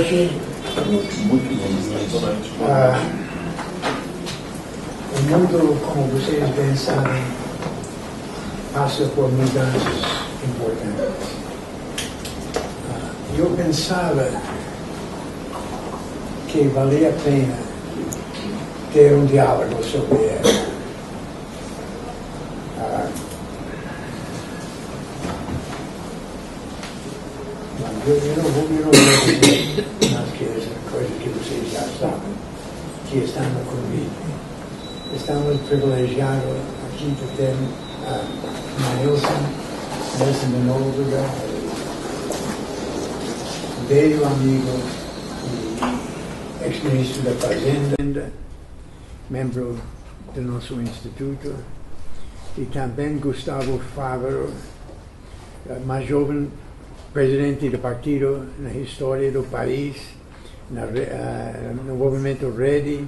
Hoje, o mundo, como vocês bem sabem, passa por mudanças importantes. Eu pensava que valia a pena ter um diálogo sobre ela. Eu não vou dizer que é coisa que vocês já sabem, que está no convite. Estamos privilegiados aqui de ter Nelson de Nóbrega, velho amigo e ex-ministro da Fazenda, membro do nosso instituto, e também Gustavo Fávaro, mais jovem presidente do partido na história do país, no movimento REDI,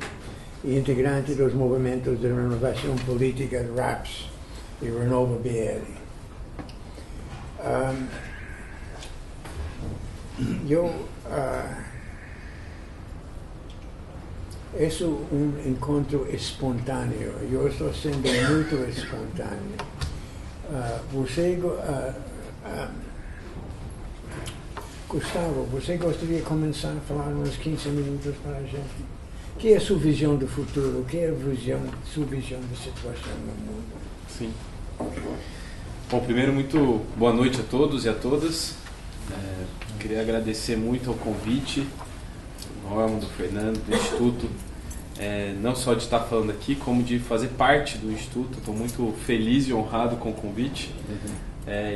e integrante dos movimentos de renovação política RAPS e Renova BR. Esse é um encontro espontâneo. Eu estou sendo muito espontâneo. Gustavo, você gostaria de começar a falar uns 15 minutos para a gente? O que é a sua visão do futuro? O que é a sua visão da situação no mundo? Sim. Bom, primeiro, muito boa noite a todos e a todas. Queria agradecer muito ao convite do Norman, do Fernando, do Instituto, não só de estar falando aqui, como de fazer parte do Instituto. Estou muito feliz e honrado com o convite.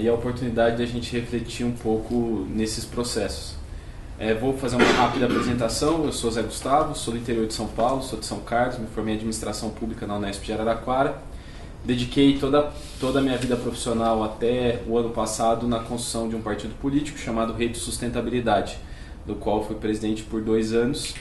E a oportunidade de a gente refletir um pouco nesses processos. Vou fazer uma rápida apresentação. Eu sou Zé Gustavo, sou do interior de São Paulo, sou de São Carlos, me formei em administração pública na Unesp de Araraquara. Dediquei toda a minha vida profissional até o ano passado na construção de um partido político chamado Rede de Sustentabilidade, do qual fui presidente por 2 anos,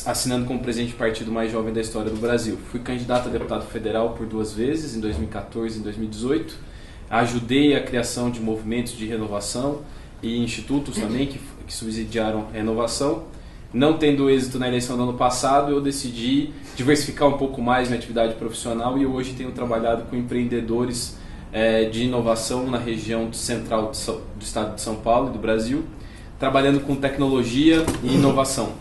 assinando como presidente do partido mais jovem da história do Brasil. Fui candidato a deputado federal por 2 vezes, em 2014 e em 2018. Ajudei a criação de movimentos de renovação e institutos também que subsidiaram a renovação. Não tendo êxito na eleição do ano passado, eu decidi diversificar um pouco mais minha atividade profissional e hoje tenho trabalhado com empreendedores de inovação na região central do estado de São Paulo e do Brasil, trabalhando com tecnologia e inovação,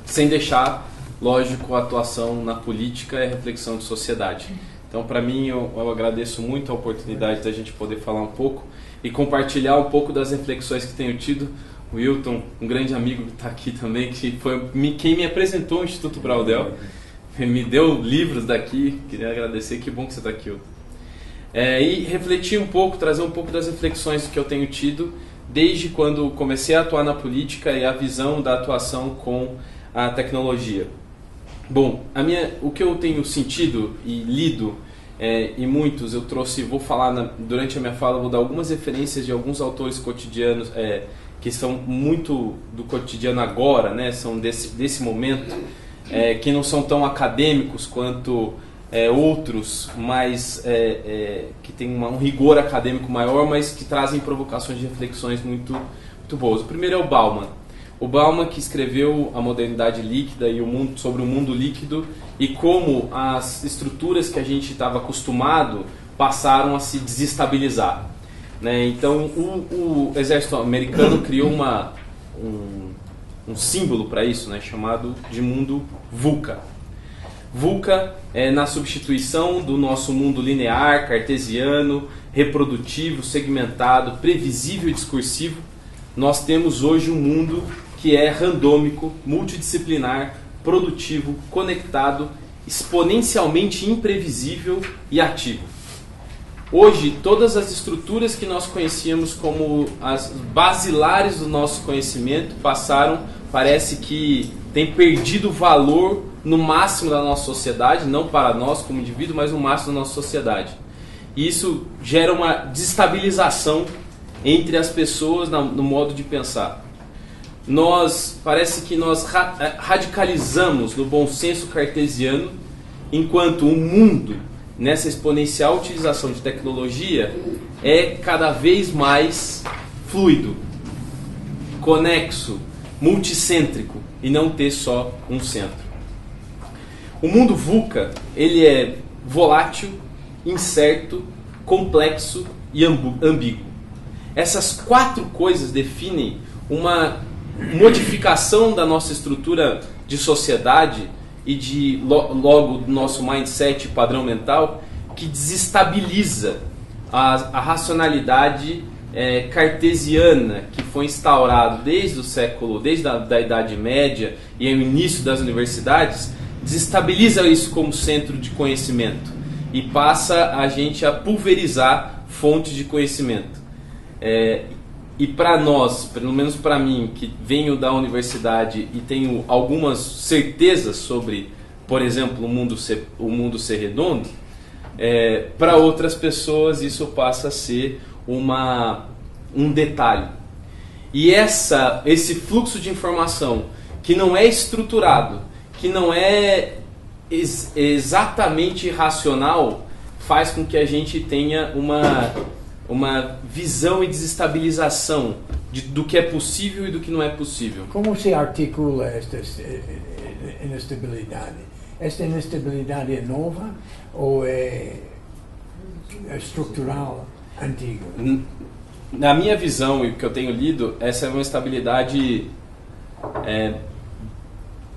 sem deixar, lógico, a atuação na política e a reflexão de sociedade. Então, para mim, eu agradeço muito a oportunidade da gente poder falar um pouco e compartilhar um pouco das reflexões que tenho tido. O Wilton, um grande amigo que está aqui também, que foi quem me apresentou o Instituto Braudel, me deu livros daqui, queria agradecer, que bom que você está aqui, Wilton. E refletir um pouco, trazer um pouco das reflexões que eu tenho tido desde quando comecei a atuar na política e a visão da atuação com a tecnologia. Bom, o que eu tenho sentido e lido, e muitos eu trouxe, vou falar durante a minha fala, vou dar algumas referências de alguns autores cotidianos que são muito do cotidiano agora, né, são desse momento, que não são tão acadêmicos quanto outros, mas que têm um rigor acadêmico maior, mas que trazem provocações de reflexões muito, muito boas. O primeiro é o Bauman. O Bauman, que escreveu A Modernidade Líquida e sobre o mundo líquido e como as estruturas que a gente estava acostumado passaram a se desestabilizar. Né? Então, o exército americano criou um símbolo para isso, né? Chamado de mundo VUCA. VUCA é na substituição do nosso mundo linear, cartesiano, reprodutivo, segmentado, previsível e discursivo. Nós temos hoje um mundo que é randômico, multidisciplinar, produtivo, conectado, exponencialmente imprevisível e ativo. Hoje, todas as estruturas que nós conhecíamos como as basilares do nosso conhecimento parece que tem perdido valor no máximo da nossa sociedade, não para nós como indivíduo, mas no máximo da nossa sociedade. E isso gera uma desestabilização entre as pessoas no modo de pensar. Parece que nós radicalizamos no bom senso cartesiano, enquanto o mundo, nessa exponencial utilização de tecnologia, é cada vez mais fluido, conexo, multicêntrico e não ter só um centro. O mundo VUCA, ele é volátil, incerto, complexo e ambíguo. Essas 4 coisas definem uma modificação da nossa estrutura de sociedade e logo do nosso mindset padrão mental, que desestabiliza a racionalidade cartesiana que foi instaurado desde a Idade Média e o início das universidades, desestabiliza isso como centro de conhecimento e passa a gente a pulverizar fontes de conhecimento. E para nós, pelo menos para mim, que venho da universidade e tenho algumas certezas sobre, por exemplo, o mundo ser redondo, para outras pessoas isso passa a ser um detalhe. E esse fluxo de informação que não é estruturado, que não é exatamente racional, faz com que a gente tenha uma visão e desestabilização do que é possível e do que não é possível. Como se articula esta inestabilidade? Esta inestabilidade é nova ou é estrutural, antiga? Na minha visão e o que eu tenho lido, essa é uma estabilidade...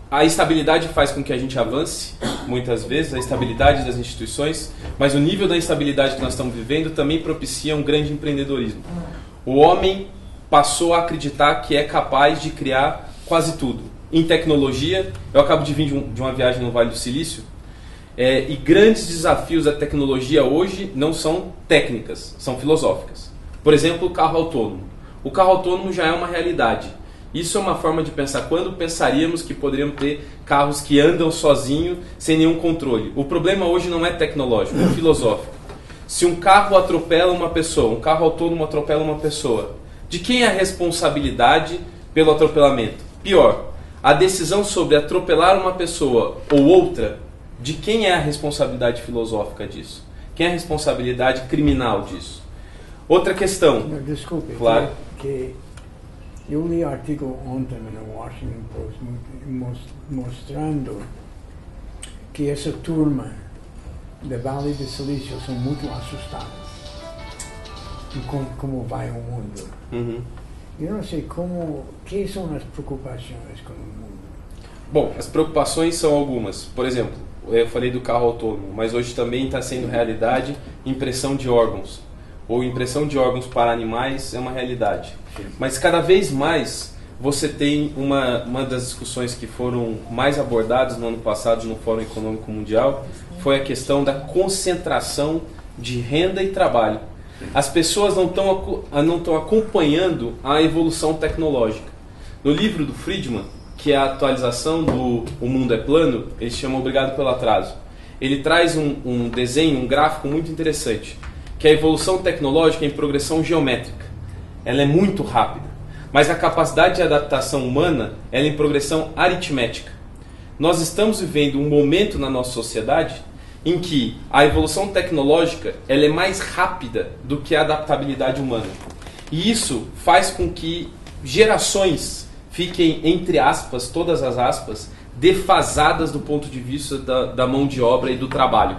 A estabilidade faz com que a gente avance, muitas vezes, a estabilidade das instituições, mas o nível da instabilidade que nós estamos vivendo também propicia um grande empreendedorismo. O homem passou a acreditar que é capaz de criar quase tudo. Em tecnologia, eu acabo de vir de uma viagem no Vale do Silício, e grandes desafios da tecnologia hoje não são técnicas, são filosóficas. Por exemplo, o carro autônomo. O carro autônomo já é uma realidade. Isso é uma forma de pensar. Quando pensaríamos que poderíamos ter carros que andam sozinhos, sem nenhum controle? O problema hoje não é tecnológico, é filosófico. Se um carro atropela uma pessoa, um carro autônomo atropela uma pessoa, de quem é a responsabilidade pelo atropelamento? Pior, a decisão sobre atropelar uma pessoa ou outra, de quem é a responsabilidade filosófica disso? Quem é a responsabilidade criminal disso? Outra questão. Desculpe, claro. que eu li artigo ontem no Washington Post mostrando que essa turma do Vale do Silício são muito assustados com como vai o mundo. Uhum. Eu não sei que são as preocupações com o mundo. Bom, as preocupações são algumas. Por exemplo, eu falei do carro autônomo, mas hoje também está sendo realidade impressão de órgãos. Ou impressão de órgãos para animais é uma realidade. Mas cada vez mais você tem uma das discussões que foram mais abordadas no ano passado no Fórum Econômico Mundial, foi a questão da concentração de renda e trabalho. As pessoas não estão acompanhando a evolução tecnológica. No livro do Friedman, que é a atualização do O Mundo é Plano, ele se chama Obrigado pelo Atraso. Ele traz um desenho, um gráfico muito interessante, que a evolução tecnológica é em progressão geométrica. Ela é muito rápida, mas a capacidade de adaptação humana ela é em progressão aritmética. Nós estamos vivendo um momento na nossa sociedade em que a evolução tecnológica ela é mais rápida do que a adaptabilidade humana. E isso faz com que gerações fiquem, entre aspas, todas as aspas, defasadas do ponto de vista da mão de obra e do trabalho.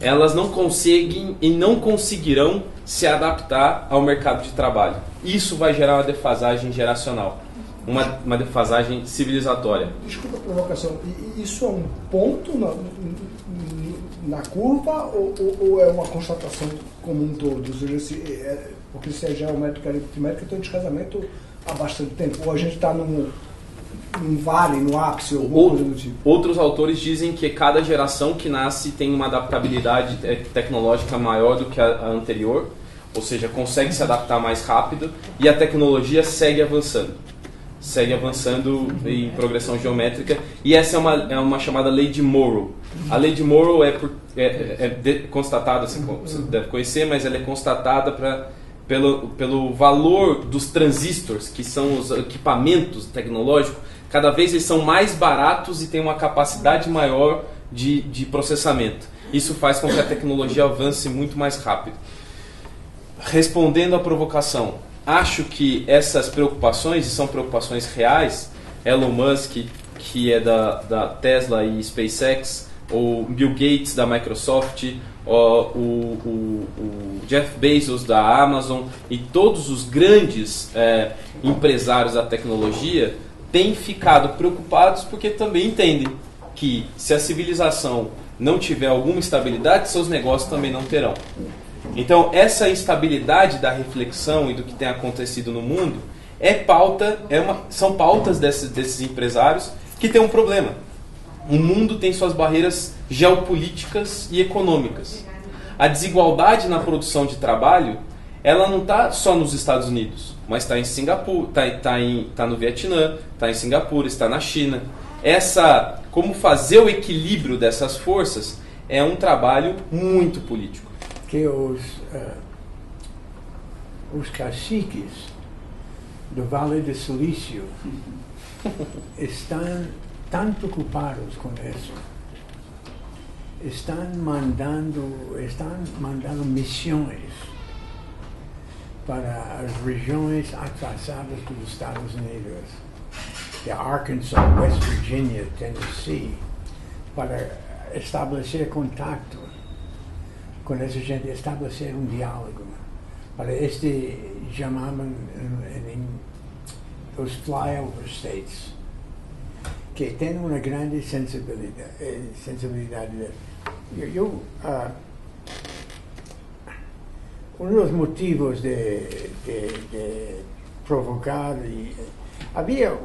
Elas não conseguem e não conseguirão se adaptar ao mercado de trabalho. Isso vai gerar uma defasagem geracional, uma defasagem civilizatória. Desculpa a provocação, isso é um ponto na curva ou é uma constatação como um todo? Porque se é geométrica e aritmétrica, tem um descasamento há bastante tempo. Ou a gente está num vale, no ápice, ou coisa do tipo. Outros autores dizem que cada geração que nasce tem uma adaptabilidade tecnológica maior do que a anterior, ou seja, consegue se adaptar mais rápido e a tecnologia segue avançando em progressão geométrica, e essa é uma chamada lei de Morrow. A lei de Morrow é constatada, você deve conhecer, mas ela é constatada pelo valor dos transistores, que são os equipamentos tecnológicos. Cada vez eles são mais baratos e têm uma capacidade maior de processamento. Isso faz com que a tecnologia avance muito mais rápido. Respondendo à provocação, acho que essas preocupações, e são preocupações reais, Elon Musk, que é da Tesla e SpaceX, ou Bill Gates da Microsoft, o Jeff Bezos da Amazon e todos os grandes empresários da tecnologia têm ficado preocupados porque também entendem que se a civilização não tiver alguma estabilidade, seus negócios também não terão. Então, essa instabilidade da reflexão e do que tem acontecido no mundo são pautas desses empresários que têm um problema. O mundo tem suas barreiras geopolíticas e econômicas. A desigualdade na produção de trabalho, ela não está só nos Estados Unidos, mas está em Singapura, está no Vietnã, está em Singapura, está na China. Como fazer o equilíbrio dessas forças é um trabalho muito político. Que os caciques do Vale do Silício estão tão preocupados com isso. Estão mandando missões para as regiões atrasadas dos Estados Unidos, de Arkansas, West Virginia, Tennessee, para estabelecer contato com essa gente, estabelecer um diálogo. Para chamavam os flyover states, que tem uma grande sensibilidade. Um dos motivos de provocar, havia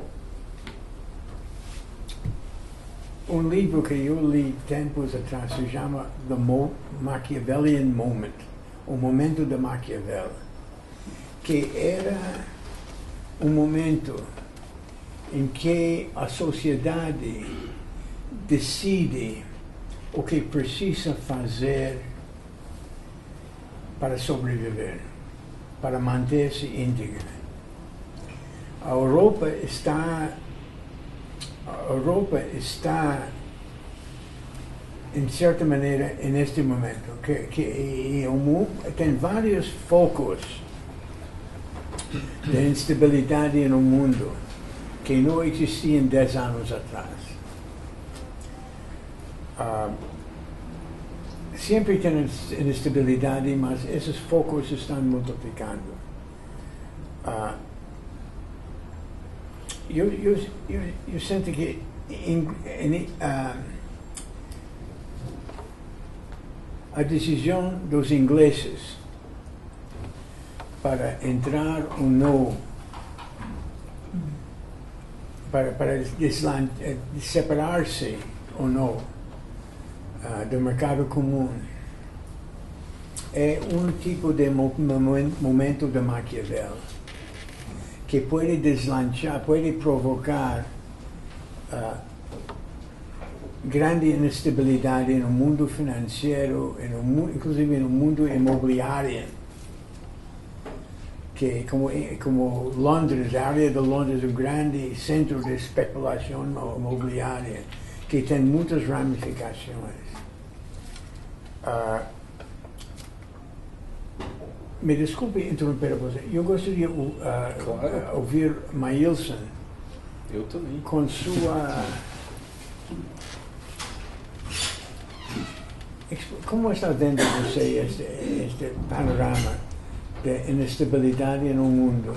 um livro que eu li tempos atrás, se chama The Machiavellian Moment, o momento de Maquiavel, que era um momento em que a sociedade decide o que precisa fazer para sobreviver, para manter-se íntegra. A Europa está, em certa maneira, neste momento, que tem vários focos de instabilidade no mundo que não existiam 10 anos atrás. Sempre tem instabilidade, mas esses focos estão multiplicando. Eu sinto que a decisão dos ingleses para entrar ou não, para separar-se ou não do mercado comum é um tipo de momento de Maquiavel que pode deslanchar, pode provocar grande instabilidade no mundo financeiro, inclusive no mundo imobiliário, que como Londres, a área de Londres é um grande centro de especulação imobiliária, que tem muitas ramificações. Me desculpe interromper você. Eu gostaria de ouvir Maílson. Eu também. Com sua... Como está vendo você este panorama de instabilidade no mundo,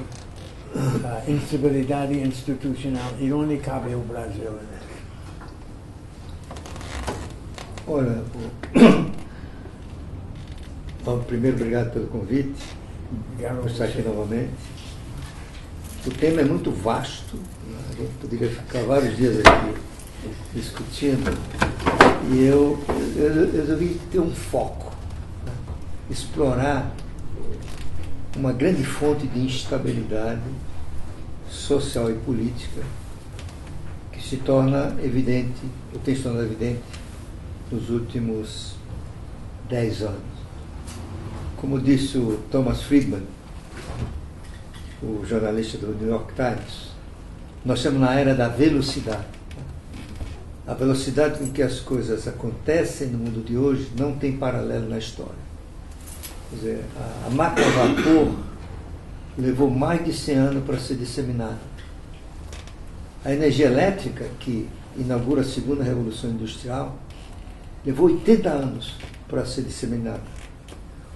instabilidade institucional, e onde cabe o Brasil nisso? Olha, bom, primeiro, obrigado pelo convite, por estar aqui novamente. O tema é muito vasto, a gente poderia ficar vários dias aqui discutindo, e eu resolvi ter um foco, né? Explorar uma grande fonte de instabilidade social e política que se torna evidente, ou tem se tornado evidente, nos últimos 10 anos. Como disse o Thomas Friedman, o jornalista do New York Times, nós estamos na era da velocidade. A velocidade com que as coisas acontecem no mundo de hoje não tem paralelo na história. Quer dizer, a máquina a vapor levou mais de 100 anos para ser disseminada. A energia elétrica, que inaugura a segunda revolução industrial, levou 80 anos para ser disseminada.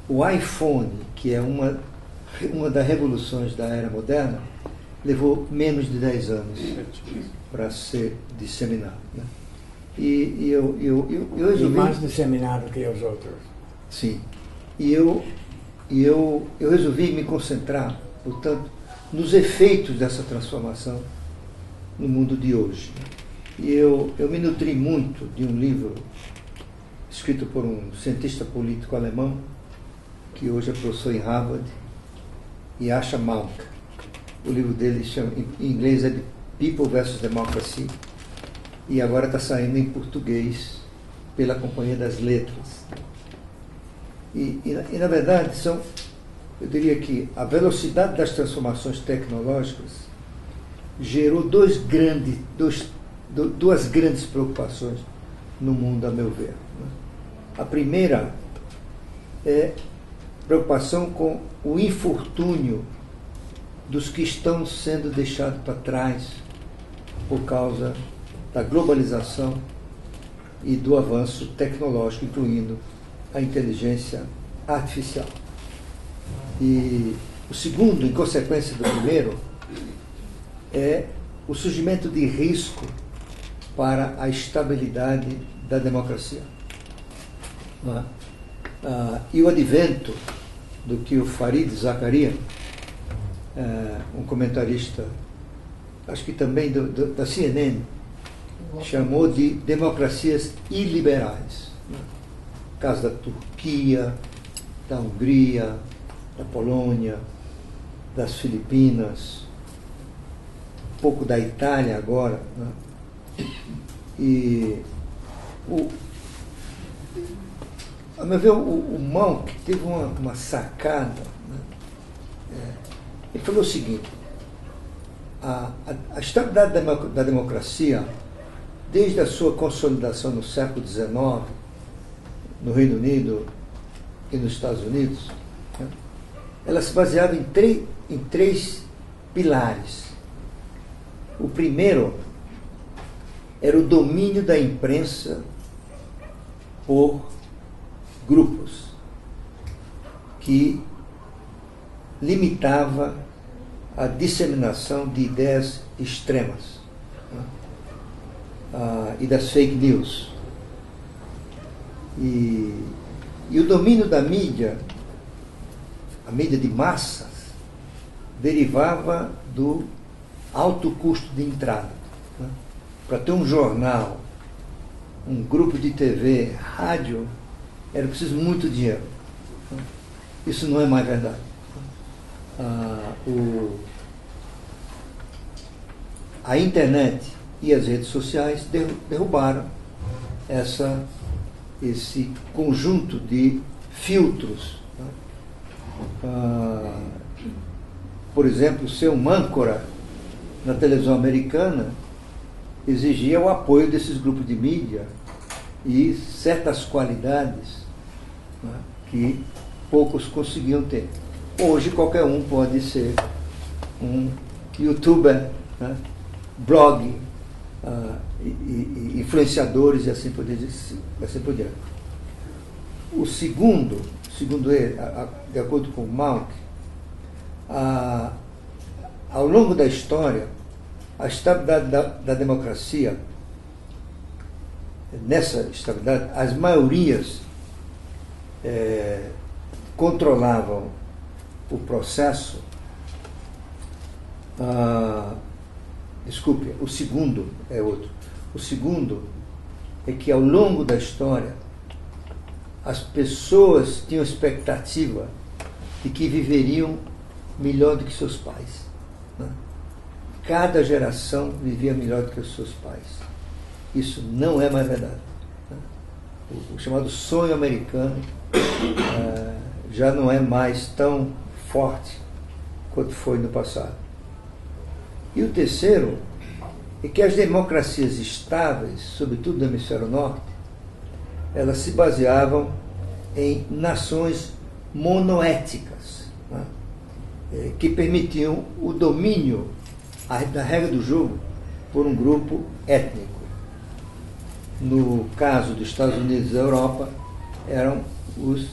O iPhone, que é uma das revoluções da era moderna, levou menos de 10 anos para ser disseminado. Né? E eu resolvi... E mais disseminado que os outros. Sim. E eu resolvi me concentrar, portanto, nos efeitos dessa transformação no mundo de hoje. E eu me nutri muito de um livro escrito por um cientista político alemão, que hoje é professor em Harvard, Yascha Mounk. O livro dele chama, em inglês é de People vs. Democracy, e agora está saindo em português pela Companhia das Letras. E na verdade, eu diria que a velocidade das transformações tecnológicas gerou duas grandes preocupações no mundo, a meu ver. A primeira é preocupação com o infortúnio dos que estão sendo deixados para trás por causa da globalização e do avanço tecnológico, incluindo a inteligência artificial. E o segundo, em consequência do primeiro, é o surgimento de risco para a estabilidade da democracia. E o advento do que o Fareed Zakaria, um comentarista, acho que também da CNN, chamou de democracias iliberais. Caso da Turquia, da Hungria, da Polônia, das Filipinas, um pouco da Itália agora. Né? E a meu ver, o Mounk teve uma sacada. Né? Ele falou o seguinte: a estabilidade da democracia, desde a sua consolidação no século XIX, no Reino Unido e nos Estados Unidos, né, ela se baseava em três pilares. O primeiro era o domínio da imprensa por grupos, que limitava a disseminação de ideias extremas, né, e das fake news. E o domínio da mídia, a mídia de massas, derivava do alto custo de entrada. Né? Para ter um jornal, um grupo de TV, rádio, era preciso muito dinheiro. Né? Isso não é mais verdade. A internet e as redes sociais derrubaram esse conjunto de filtros. Né? Por exemplo, ser um âncora na televisão americana exigia o apoio desses grupos de mídia e certas qualidades, né, que poucos conseguiam ter. Hoje qualquer um pode ser um youtuber, né, blog, influenciadores e assim por diante. O segundo ele, de acordo com Mounk, ao longo da história, a estabilidade da democracia, nessa estabilidade, as maiorias controlavam o processo. Desculpe, o segundo é outro. O segundo é que, ao longo da história, as pessoas tinham expectativa de que viveriam melhor do que seus pais. Né? Cada geração vivia melhor do que os seus pais. Isso não é mais verdade. Né? O chamado sonho americano já não é mais tão forte quanto foi no passado. E o terceiro é que as democracias estáveis, sobretudo no hemisfério norte, elas se baseavam em nações monoétnicas, né? que permitiam o domínio da regra do jogo por um grupo étnico. No caso dos Estados Unidos e da Europa, eram os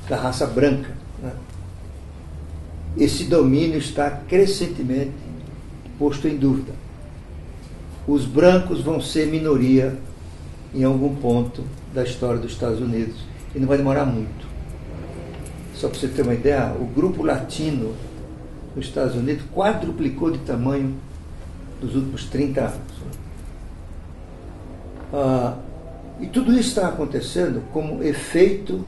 da raça branca, né? Esse domínio está crescentemente posto em dúvida. Os brancos vão ser minoria em algum ponto da história dos Estados Unidos e não vai demorar muito. Só para você ter uma ideia, o grupo latino nos Estados Unidos quadruplicou de tamanho nos últimos 30 anos. E tudo isso está acontecendo como efeito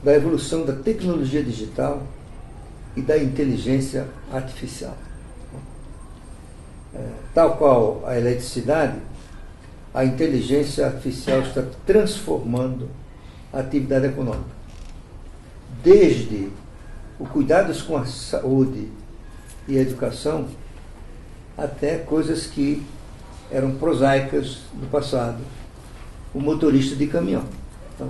da evolução da tecnologia digital e da inteligência artificial. Tal qual a eletricidade, a inteligência artificial está transformando a atividade econômica. Desde o cuidado com a saúde e a educação, até coisas que eram prosaicas no passado. O motorista de caminhão. Então,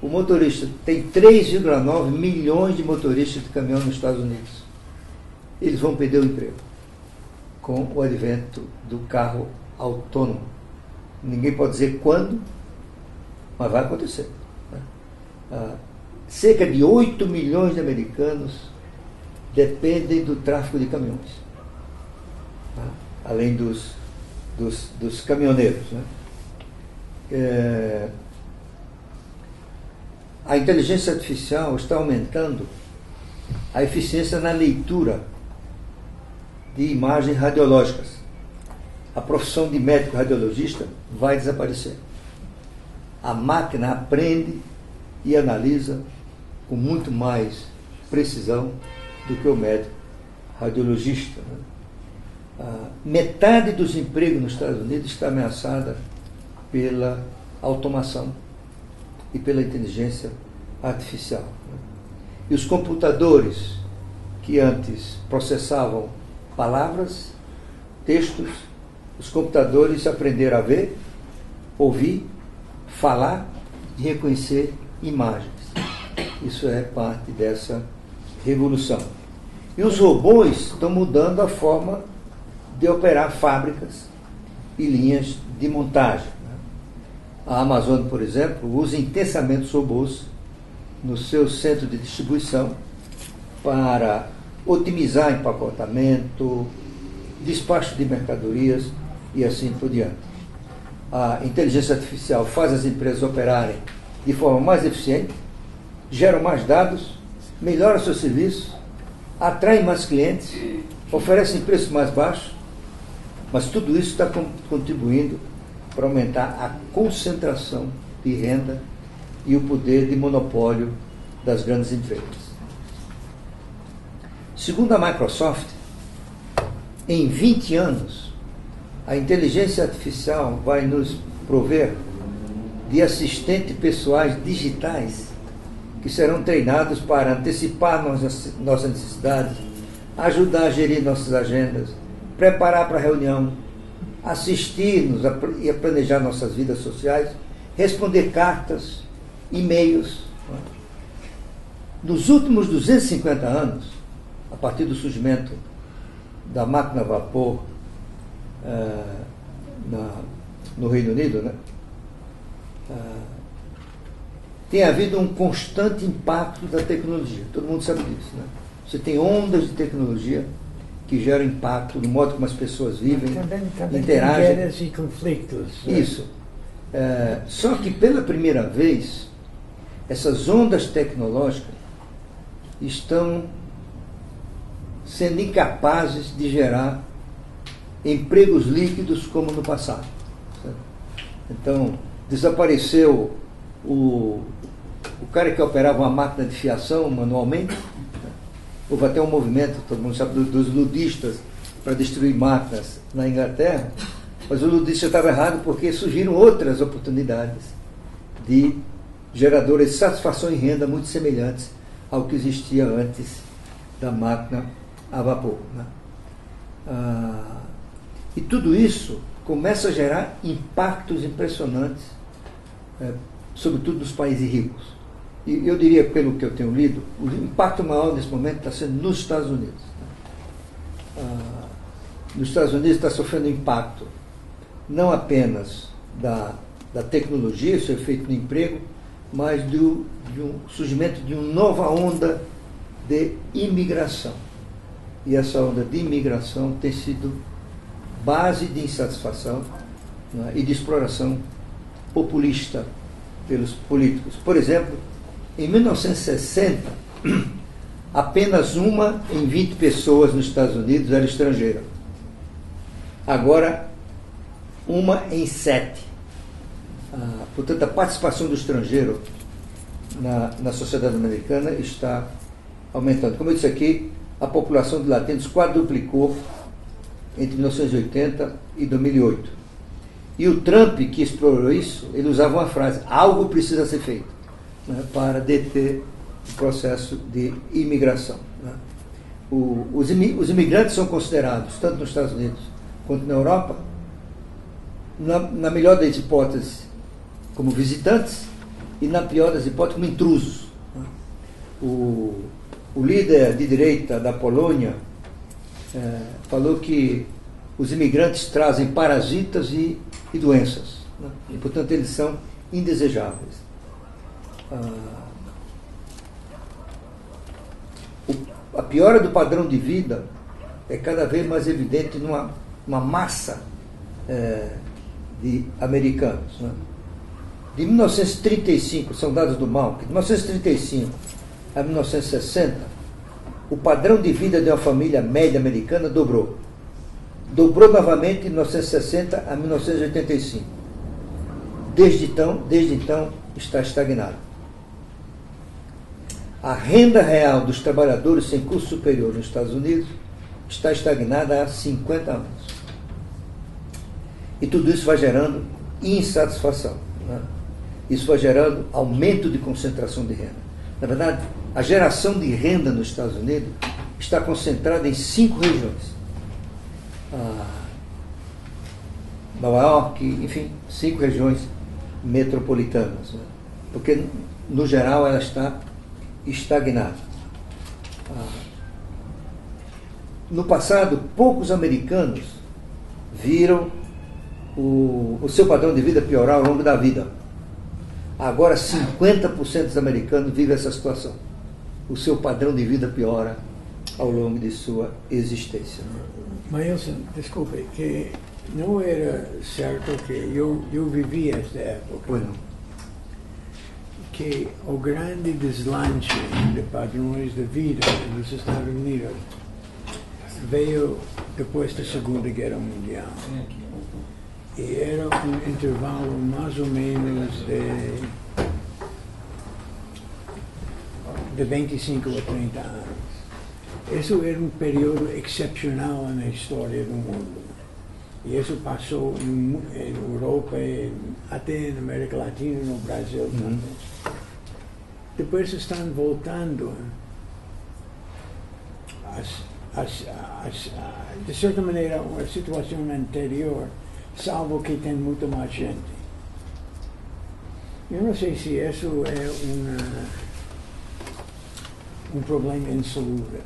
o motorista tem 3,9 milhões de motoristas de caminhão nos Estados Unidos. Eles vão perder o emprego com o advento do carro autônomo. Ninguém pode dizer quando, mas vai acontecer. Cerca de 8 milhões de americanos dependem do tráfego de caminhões, além dos caminhoneiros. A inteligência artificial está aumentando a eficiência na leitura de imagens radiológicas. A profissão de médico radiologista vai desaparecer. A máquina aprende e analisa com muito mais precisão do que o médico radiologista. Metade dos empregos nos Estados Unidos está ameaçada pela automação e pela inteligência artificial. E os computadores que antes processavam palavras, textos, os computadores aprenderam a ver, ouvir, falar e reconhecer imagens. Isso é parte dessa revolução. E os robôs estão mudando a forma de operar fábricas e linhas de montagem. A Amazon, por exemplo, usa intensamente os robôs no seu centro de distribuição para otimizar empacotamento, despacho de mercadorias e assim por diante. A inteligência artificial faz as empresas operarem de forma mais eficiente, geram mais dados, melhora seu serviço, atrai mais clientes, oferecem preços mais baixos, mas tudo isso está contribuindo para aumentar a concentração de renda e o poder de monopólio das grandes empresas. Segundo a Microsoft, em 20 anos, a inteligência artificial vai nos prover de assistentes pessoais digitais que serão treinados para antecipar nossas necessidades, ajudar a gerir nossas agendas, preparar para a reunião, assistir-nos e a planejar nossas vidas sociais, responder cartas, e-mails. Nos últimos 250 anos, a partir do surgimento da máquina a vapor no Reino Unido, tem havido um constante impacto da tecnologia. Todo mundo sabe disso. Você tem ondas de tecnologia que geram impacto no modo como as pessoas vivem, interagem. Guerras e conflitos. Isso. Só que pela primeira vez, essas ondas tecnológicas estão sendo incapazes de gerar empregos líquidos como no passado. Certo? Então, desapareceu o cara que operava uma máquina de fiação manualmente. Houve até um movimento, todo mundo sabe, dos ludistas para destruir máquinas na Inglaterra, mas o ludista estava errado porque surgiram outras oportunidades de geradores de satisfação e renda muito semelhantes ao que existia antes da máquina a vapor. E tudo isso começa a gerar impactos impressionantes, sobretudo nos países ricos. E eu diria, pelo que eu tenho lido, o impacto maior nesse momento está sendo nos Estados Unidos. Nos Estados Unidos está sofrendo impacto não apenas da tecnologia, seu efeito no emprego, mas de um surgimento de uma nova onda de imigração. E essa onda de imigração tem sido base de insatisfação, né, e de exploração populista pelos políticos. Por exemplo, em 1960, apenas uma em 20 pessoas nos Estados Unidos era estrangeira. Agora, uma em 7. Portanto, a participação do estrangeiro na sociedade americana está aumentando. Como eu disse aqui, a população de latinos quadruplicou entre 1980 e 2008. E o Trump, que explorou isso, ele usava uma frase: algo precisa ser feito, né, para deter o processo de imigração. Né. Os imigrantes são considerados, tanto nos Estados Unidos quanto na Europa, na melhor das hipóteses, como visitantes, e na pior das hipóteses, como intrusos. Né. O líder de direita da Polônia falou que os imigrantes trazem parasitas e doenças, né? E, portanto, eles são indesejáveis. A piora do padrão de vida é cada vez mais evidente numa massa de americanos. Né? De 1935, são dados do Malk, de 1935 a 1960, o padrão de vida de uma família média americana dobrou. Dobrou novamente de 1960 a 1985. Desde então está estagnado. A renda real dos trabalhadores sem curso superior nos Estados Unidos está estagnada há 50 anos. E tudo isso vai gerando insatisfação. Né? Isso vai gerando aumento de concentração de renda. Na verdade, a geração de renda nos Estados Unidos está concentrada em 5 regiões. Nova York, enfim, 5 regiões metropolitanas. Né? Porque, no geral, ela está estagnada. No passado, poucos americanos viram o seu padrão de vida piorar ao longo da vida. Agora, 50% dos americanos vivem essa situação. O seu padrão de vida piora ao longo de sua existência. Mailson, desculpe, que não era certo que eu vivi esta época. Bueno. Que o grande deslanche de padrões de vida nos Estados Unidos veio depois da Segunda Guerra Mundial. E era um intervalo mais ou menos de 25 a 30 anos. Isso era um período excepcional na história do mundo. E isso passou em Europa, até na América Latina e no Brasil também. Depois estão voltando de certa maneira, a situação anterior, salvo que tem muito mais gente. Eu não sei se isso é um problema insolúvel.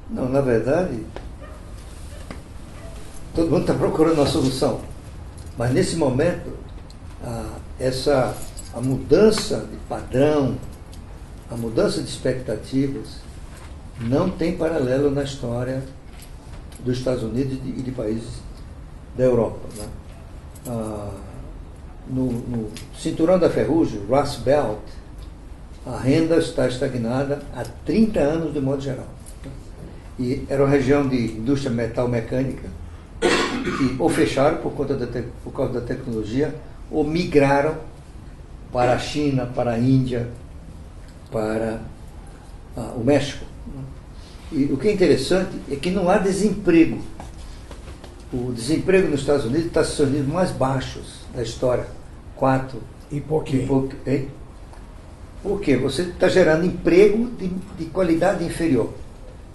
Não, na verdade, todo mundo está procurando uma solução. Mas nesse momento, a mudança de padrão, a mudança de expectativas, não tem paralelo na história dos Estados Unidos e de países da Europa. Né? No cinturão da ferrugem, Rust Belt, a renda está estagnada há 30 anos de modo geral. E era uma região de indústria metal mecânica que ou fecharam por causa da tecnologia ou migraram para a China, para a Índia, para o México. E o que é interessante é que não há desemprego. O desemprego nos Estados Unidos está se tornando mais baixos da história. 4. E por quê? Por quê? Você está gerando emprego de qualidade inferior.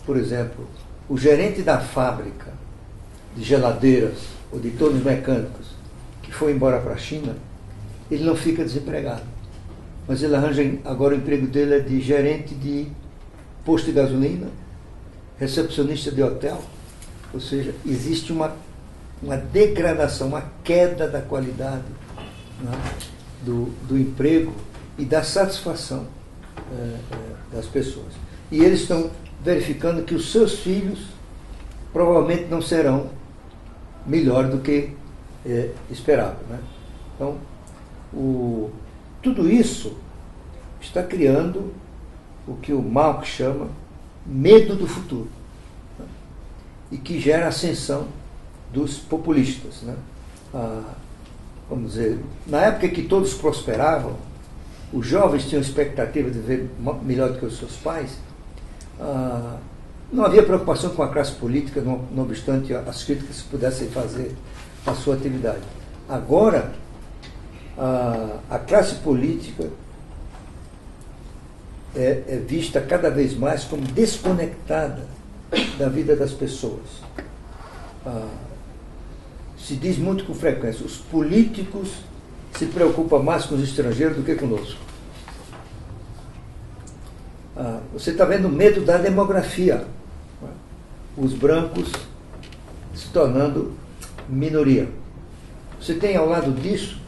Por exemplo, o gerente da fábrica de geladeiras ou de tornos mecânicos que foi embora para a China, ele não fica desempregado. mas ele arranja, agora o emprego dele é de gerente de posto de gasolina, recepcionista de hotel, ou seja, existe uma degradação, uma queda da qualidade, né, do emprego e da satisfação das pessoas. E eles estão verificando que os seus filhos provavelmente não serão melhor do que esperado, né? Então, tudo isso está criando o que o Marx chama medo do futuro, né? E que gera a ascensão dos populistas, né? Vamos dizer, na época que todos prosperavam, os jovens tinham expectativa de viver melhor do que os seus pais, não havia preocupação com a classe política, não obstante as críticas que pudessem fazer à sua atividade. Agora, a classe política é vista cada vez mais como desconectada da vida das pessoas. Se diz muito com frequência, os políticos se preocupam mais com os estrangeiros do que conosco. Você está vendo o medo da demografia, os brancos se tornando minoria. Você tem ao lado disso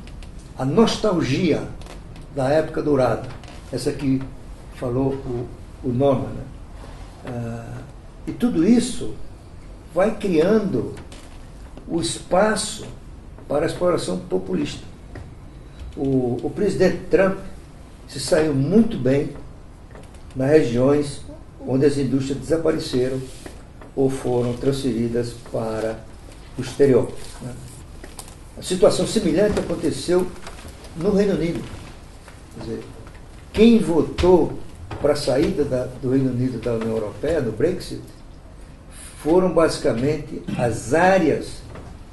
a nostalgia da época dourada, essa que falou o Norman, né? E tudo isso vai criando o espaço para a exploração populista. O presidente Trump se saiu muito bem nas regiões onde as indústrias desapareceram ou foram transferidas para o exterior, né? A situação semelhante aconteceu no Reino Unido. Quer dizer, quem votou para a saída do Reino Unido da União Europeia, no Brexit, foram basicamente as áreas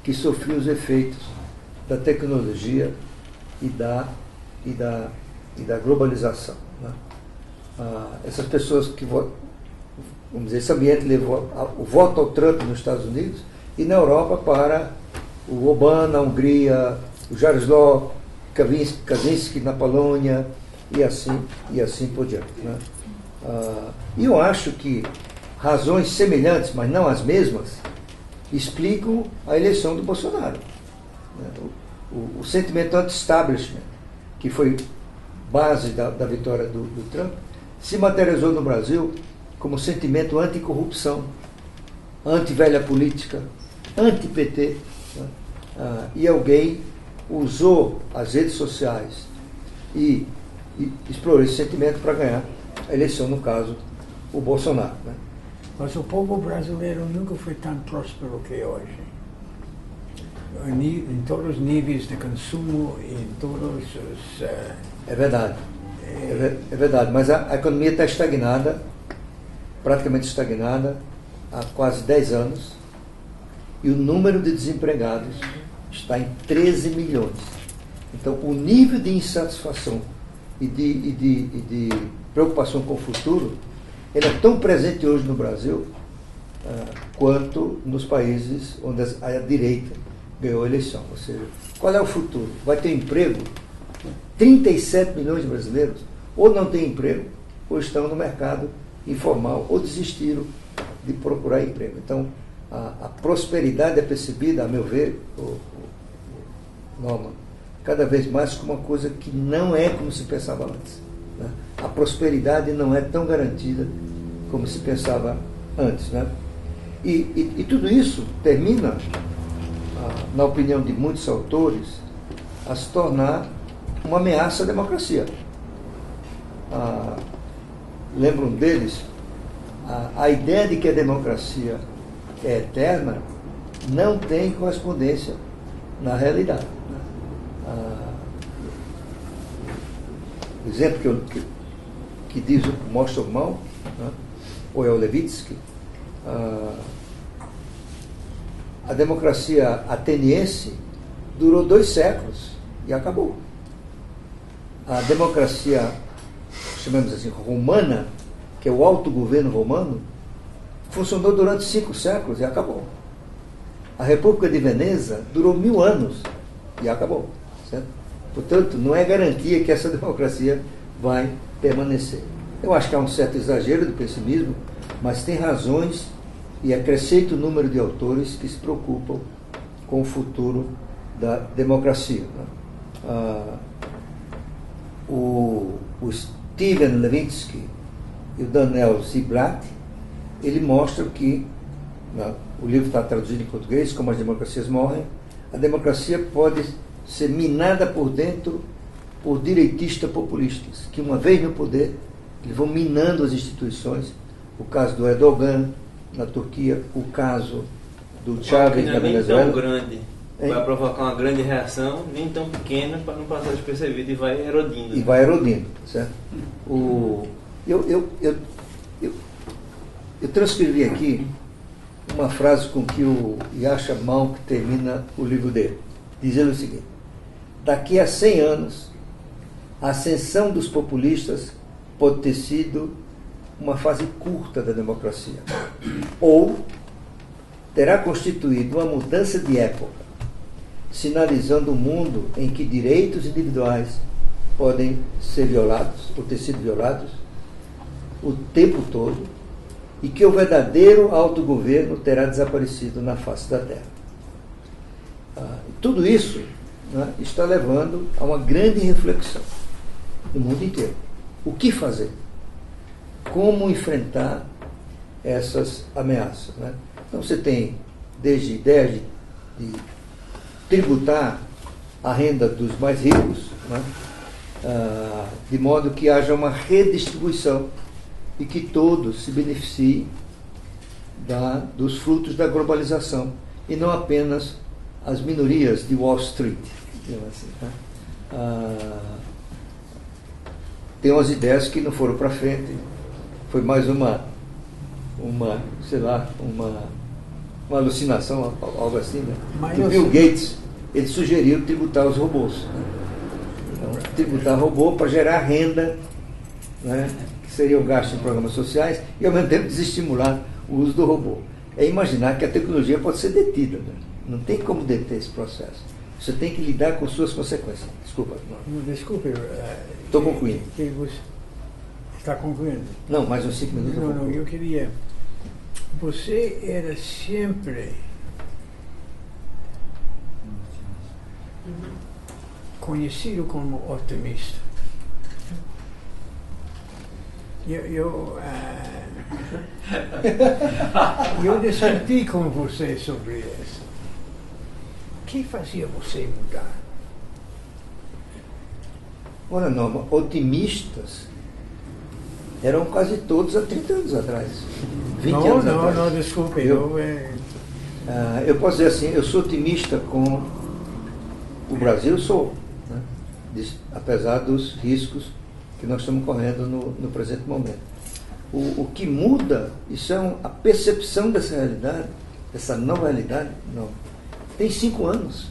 que sofriam os efeitos da tecnologia e da globalização, né? Essas pessoas que votam, vamos dizer, esse ambiente levou o voto ao Trump nos Estados Unidos e na Europa para o Orbán na Hungria, o Jaroslaw Kaczynski na Polônia e assim por diante, né? E eu acho que razões semelhantes, mas não as mesmas, explicam a eleição do Bolsonaro, né? O sentimento anti-establishment, que foi base da vitória do Trump, se materializou no Brasil como sentimento anticorrupção, anti-velha política, anti-PT, né? E alguém usou as redes sociais e explorou esse sentimento para ganhar a eleição, no caso, o Bolsonaro, né? Mas o povo brasileiro nunca foi tão próspero que hoje. Em todos os níveis de consumo, em todos os... É verdade. É verdade, mas a economia está estagnada, praticamente estagnada, há quase 10 anos, e o número de desempregados está em 13 milhões. Então, o nível de insatisfação e de preocupação com o futuro, ele é tão presente hoje no Brasil quanto nos países onde a direita ganhou a eleição. Ou seja, qual é o futuro? Vai ter emprego? 37 milhões de brasileiros ou não têm emprego, ou estão no mercado informal, ou desistiram de procurar emprego. Então, a prosperidade é percebida, a meu ver, Norman, cada vez mais como uma coisa que não é como se pensava antes, né? A prosperidade não é tão garantida como se pensava antes, né? E tudo isso termina, na opinião de muitos autores, a se tornar uma ameaça à democracia. Lembro um deles, a ideia de que a democracia é eterna não tem correspondência na realidade, né? O exemplo que diz o Mossorman, né, ou é o Levitsky, a democracia ateniense durou 2 séculos e acabou. A democracia, chamamos assim, romana, que é o autogoverno romano, funcionou durante 5 séculos e acabou. A República de Veneza durou 1000 anos e acabou, certo? Portanto, não é garantia que essa democracia vai permanecer. Eu acho que há um certo exagero de pessimismo, mas tem razões e acrescenta o número de autores que se preocupam com o futuro da democracia. O Steven Levitsky e o Daniel Ziblatt, ele mostra que, o livro está traduzido em português, Como as Democracias Morrem, a democracia pode ser minada por dentro por direitistas populistas, que uma vez no poder, eles vão minando as instituições. O caso do Erdogan na Turquia, o caso do Chávez na Venezuela. Nem tão grande, vai provocar uma grande reação, nem tão pequena para não passar despercebido e vai erodindo. E vai erodindo, certo? Eu transcrevi aqui uma frase com que o Yasha Mounk termina o livro dele, dizendo o seguinte: daqui a 100 anos, a ascensão dos populistas pode ter sido uma fase curta da democracia, ou terá constituído uma mudança de época, sinalizando um mundo em que direitos individuais podem ser violados, ou ter sido violados, o tempo todo, e que o verdadeiro autogoverno terá desaparecido na face da Terra. Tudo isso, né, está levando a uma grande reflexão no mundo inteiro. O que fazer? Como enfrentar essas ameaças? Né? Então você tem desde ideias de tributar a renda dos mais ricos, né, de modo que haja uma redistribuição e que todos se beneficiem dos frutos da globalização, e não apenas as minorias de Wall Street. Assim, tá? Tem umas ideias que não foram para frente, foi mais uma alucinação, algo assim, né? O Bill Gates, ele sugeriu tributar os robôs. Né? Então, tributar robô para gerar renda, né, que seriam gastos em programas sociais, e ao mesmo tempo desestimular o uso do robô. É imaginar que a tecnologia pode ser detida. Né? Não tem como deter esse processo. Você tem que lidar com suas consequências. Desculpa. Desculpe. Estou concluindo. Você está concluindo? Não, mais uns 5 minutos. Não, eu queria... Você era sempre conhecido como otimista. Eu discuti com você sobre isso. O que fazia você mudar? Ora, Norma, otimistas eram quase todos há 30 anos atrás. 20 anos atrás. Não, desculpe. Eu posso dizer assim, eu sou otimista com o Brasil, sou, né? Apesar dos riscos que nós estamos correndo no presente momento. O que muda, isso é a percepção dessa realidade, dessa nova realidade, não. Tem 5 anos.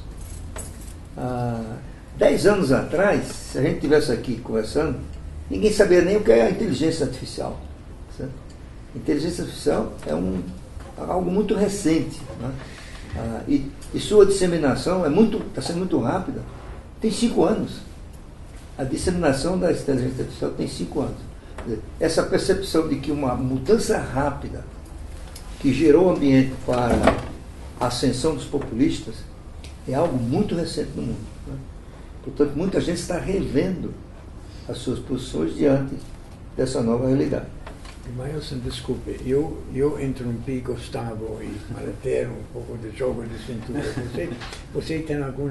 10 anos atrás, se a gente estivesse aqui conversando, ninguém sabia nem o que é a inteligência artificial. Certo? Inteligência artificial é algo muito recente, né? E sua disseminação está sendo muito rápida. Tem 5 anos. A disseminação da inteligência artificial tem 5 anos. Essa percepção de que uma mudança rápida que gerou o ambiente para a ascensão dos populistas é algo muito recente no mundo. Né? Portanto, muita gente está revendo as suas posições diante dessa nova realidade. Mailson, desculpe, eu interrompi Gustavo e para ter um pouco de jogo de cintura. Você tem algum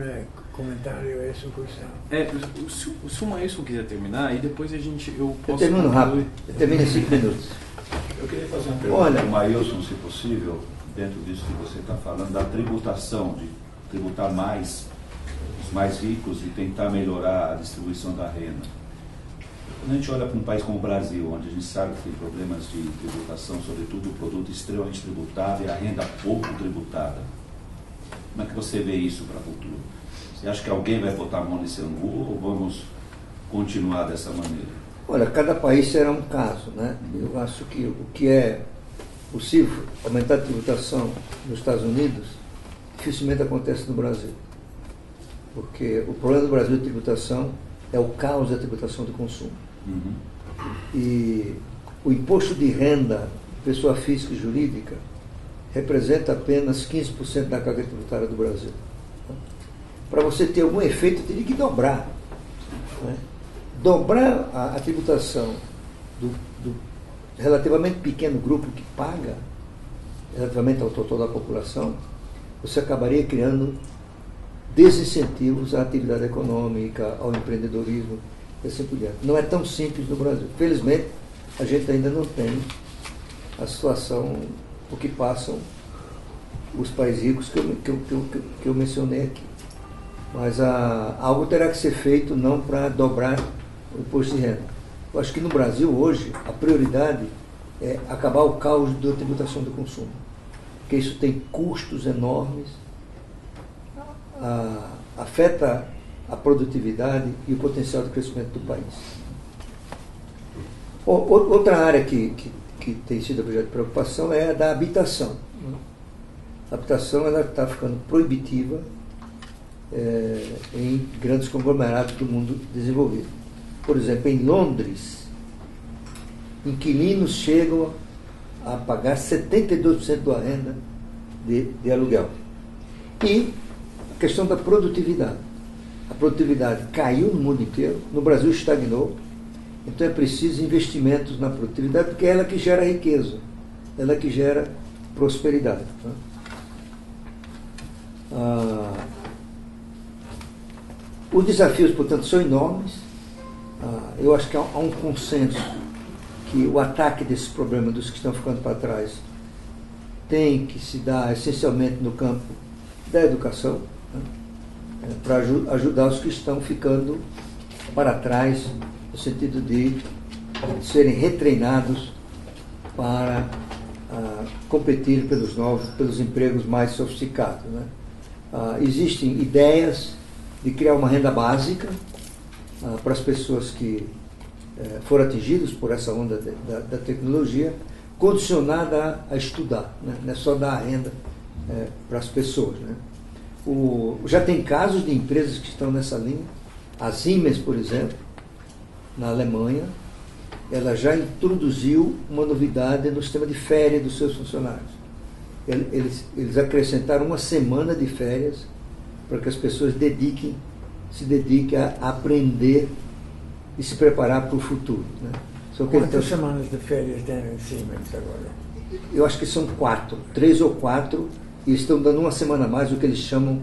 comentário a isso, Gustavo? Se o Mailson quiser terminar, aí depois eu posso... Eu termino rápido, eu termino em 5 minutos. Eu queria fazer uma pergunta para o Mailson, se possível, dentro disso que você está falando, da tributação, de tributar mais os mais ricos e tentar melhorar a distribuição da renda. Quando a gente olha para um país como o Brasil, onde a gente sabe que tem problemas de tributação, sobretudo o produto extremamente tributado e a renda pouco tributada, como é que você vê isso para o futuro? Você acha que alguém vai botar a mão nesse angu ou vamos continuar dessa maneira? Olha, cada país será um caso, né? Eu acho que o que é possível aumentar a tributação nos Estados Unidos dificilmente acontece no Brasil. Porque o problema do Brasil de tributação é o caos da tributação do consumo. E o imposto de renda, pessoa física e jurídica, representa apenas 15% da carga tributária do Brasil. Para você ter algum efeito, teria que dobrar. Né? Dobrar a tributação do relativamente pequeno grupo que paga, relativamente ao total da população, você acabaria criando desincentivos à atividade econômica, ao empreendedorismo e assim por diante. Não é tão simples no Brasil. Felizmente, a gente ainda não tem a situação por que passam os países ricos que eu mencionei aqui. Mas algo terá que ser feito não para dobrar o imposto de renda. Eu acho que no Brasil, hoje, a prioridade é acabar o caos da tributação do consumo. Porque isso tem custos enormes, afeta a produtividade e o potencial de crescimento do país. Outra área que tem sido objeto de preocupação é a da habitação. A habitação está ficando proibitiva em grandes conglomerados do mundo desenvolvido. Por exemplo, em Londres, inquilinos chegam a pagar 72% da renda de aluguel. E a questão da produtividade. A produtividade caiu no mundo inteiro, no Brasil estagnou, então é preciso investimentos na produtividade, porque é ela que gera riqueza, ela que gera prosperidade. Os desafios, portanto, são enormes. Eu acho que há um consenso que o ataque desse problema dos que estão ficando para trás tem que se dar essencialmente no campo da educação, né, para ajudar os que estão ficando para trás, no sentido de serem retreinados para competir pelos empregos mais sofisticados. Né? Existem ideias de criar uma renda básica para as pessoas que foram atingidas por essa onda da tecnologia, condicionada a estudar, né? Não é só dar a renda para as pessoas. Né? Já tem casos de empresas que estão nessa linha. A Siemens, por exemplo, na Alemanha, ela já introduziu uma novidade no sistema de férias dos seus funcionários. Eles acrescentaram uma semana de férias para que as pessoas se dediquem a aprender e se preparar para o futuro. Né? Quantas semanas de férias tem em Siemens agora? Eu acho que são 3 ou 4, e estão dando uma semana a mais, o que eles chamam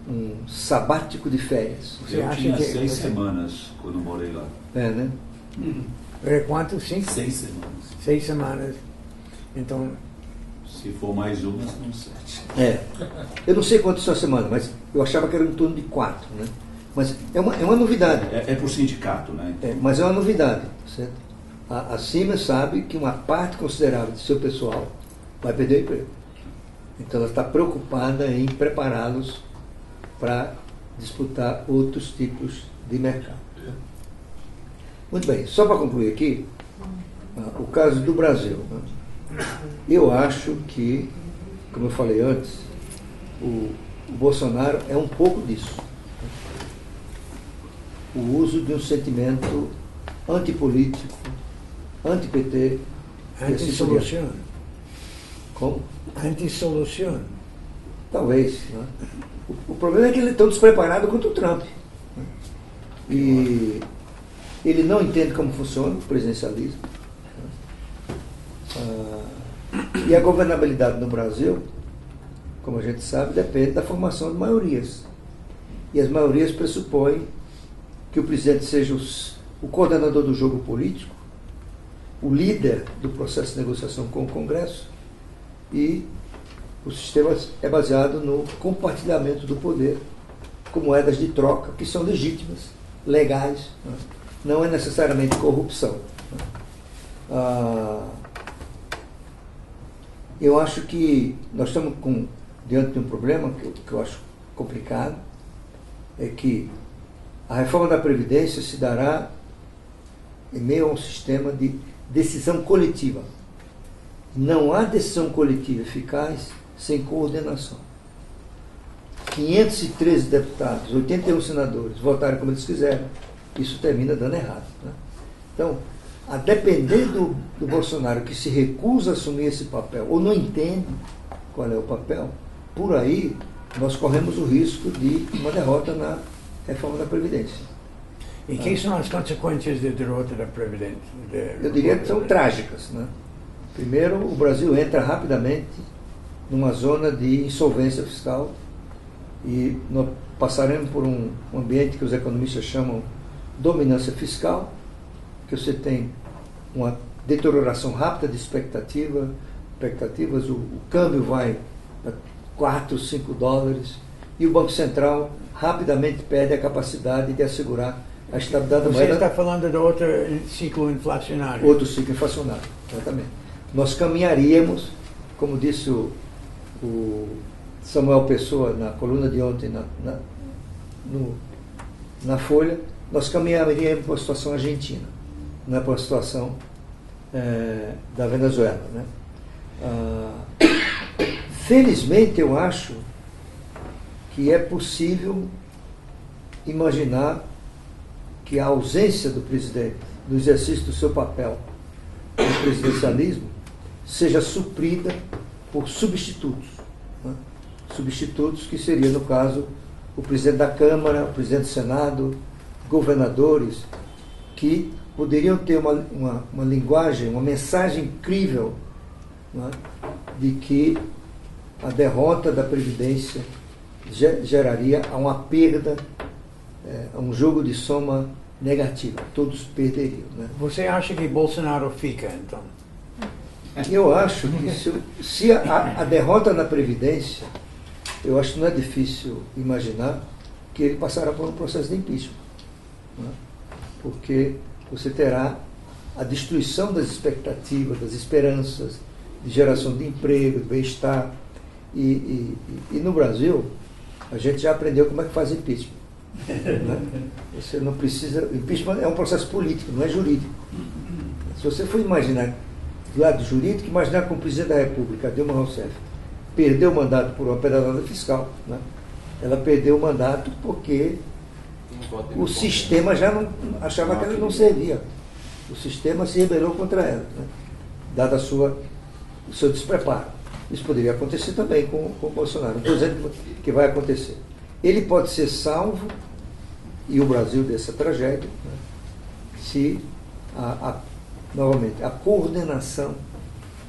um sabático de férias. Eu tinha 6 semanas quando morei lá. Né? É quanto? 5? 6 semanas. 6 semanas. Então... Se for mais uma, são 7. Eu não sei quantas são a semana, mas eu achava que era em torno de 4. Né? Mas é uma novidade. É por sindicato, né? Então. Mas é uma novidade. Certo? A Siemens sabe que uma parte considerável do seu pessoal vai perder o emprego. Então ela está preocupada em prepará-los para disputar outros tipos de mercado. Né? Muito bem, só para concluir aqui, o caso do Brasil. Né? Eu acho que, como eu falei antes, o Bolsonaro é um pouco disso. O uso de um sentimento antipolítico, anti-PT. Anti-solução. Como? Anti-solução. Talvez. Né? O problema é que ele é tão despreparado quanto o Trump. Né? E ele não entende como funciona o presidencialismo. E a governabilidade no Brasil, como a gente sabe, depende da formação de maiorias. E as maiorias pressupõem que o presidente seja o coordenador do jogo político, o líder do processo de negociação com o Congresso, e o sistema é baseado no compartilhamento do poder com moedas de troca, que são legítimas, legais, né? Não é necessariamente corrupção. Né? Eu acho que nós estamos diante de um problema que eu acho complicado, é que a reforma da Previdência se dará em meio a um sistema de decisão coletiva. Não há decisão coletiva eficaz sem coordenação. 513 deputados, 81 senadores votaram como eles quiseram. Isso termina dando errado. Né? Então, a depender do Bolsonaro, que se recusa a assumir esse papel, ou não entende qual é o papel, por aí nós corremos o risco de uma derrota na reforma da Previdência. E quais são as consequências da derrota da Previdência? Eu diria que são trágicas, né? Primeiro, o Brasil entra rapidamente numa zona de insolvência fiscal e nós passaremos por um ambiente que os economistas chamam dominância fiscal, que você tem uma deterioração rápida de expectativas, o câmbio vai para 4, 5 dólares e o Banco Central rapidamente perde a capacidade de assegurar a estabilidade da moeda. Você está falando de outro ciclo inflacionário. Outro ciclo inflacionário, exatamente. Nós caminharíamos, como disse o Samuel Pessoa na coluna de ontem na Folha, nós caminharíamos para a situação argentina, não é para a situação da Venezuela. Né? Felizmente, eu acho que é possível imaginar que a ausência do presidente no exercício do seu papel no presidencialismo seja suprida por substitutos. Né? Substitutos que seria, no caso, o presidente da Câmara, o presidente do Senado, governadores, que poderiam ter uma linguagem, uma mensagem incrível, né, de que a derrota da Previdência geraria uma perda, um jogo de soma negativa. Todos perderiam. Né? Você acha que Bolsonaro fica, então? Eu acho que se a derrota na Previdência, eu acho que não é difícil imaginar que ele passará por um processo de impeachment. Né? Porque você terá a destruição das expectativas, das esperanças, de geração de emprego, de bem-estar. E no Brasil, a gente já aprendeu como é que faz impeachment. Né? Você não precisa. Impeachment é um processo político, não é jurídico. Se você for imaginar do lado jurídico, imaginar como o presidente da República, Dilma Rousseff, perdeu o mandato por uma pedalada fiscal. Né? Ela perdeu o mandato porque o sistema já não achava que ela não servia. O sistema se rebelou contra ela, né? Dado o seu despreparo. Isso poderia acontecer também com o Bolsonaro. Não estou dizendo que vai acontecer. Ele pode ser salvo, e o Brasil dessa tragédia, né, se, novamente, a coordenação,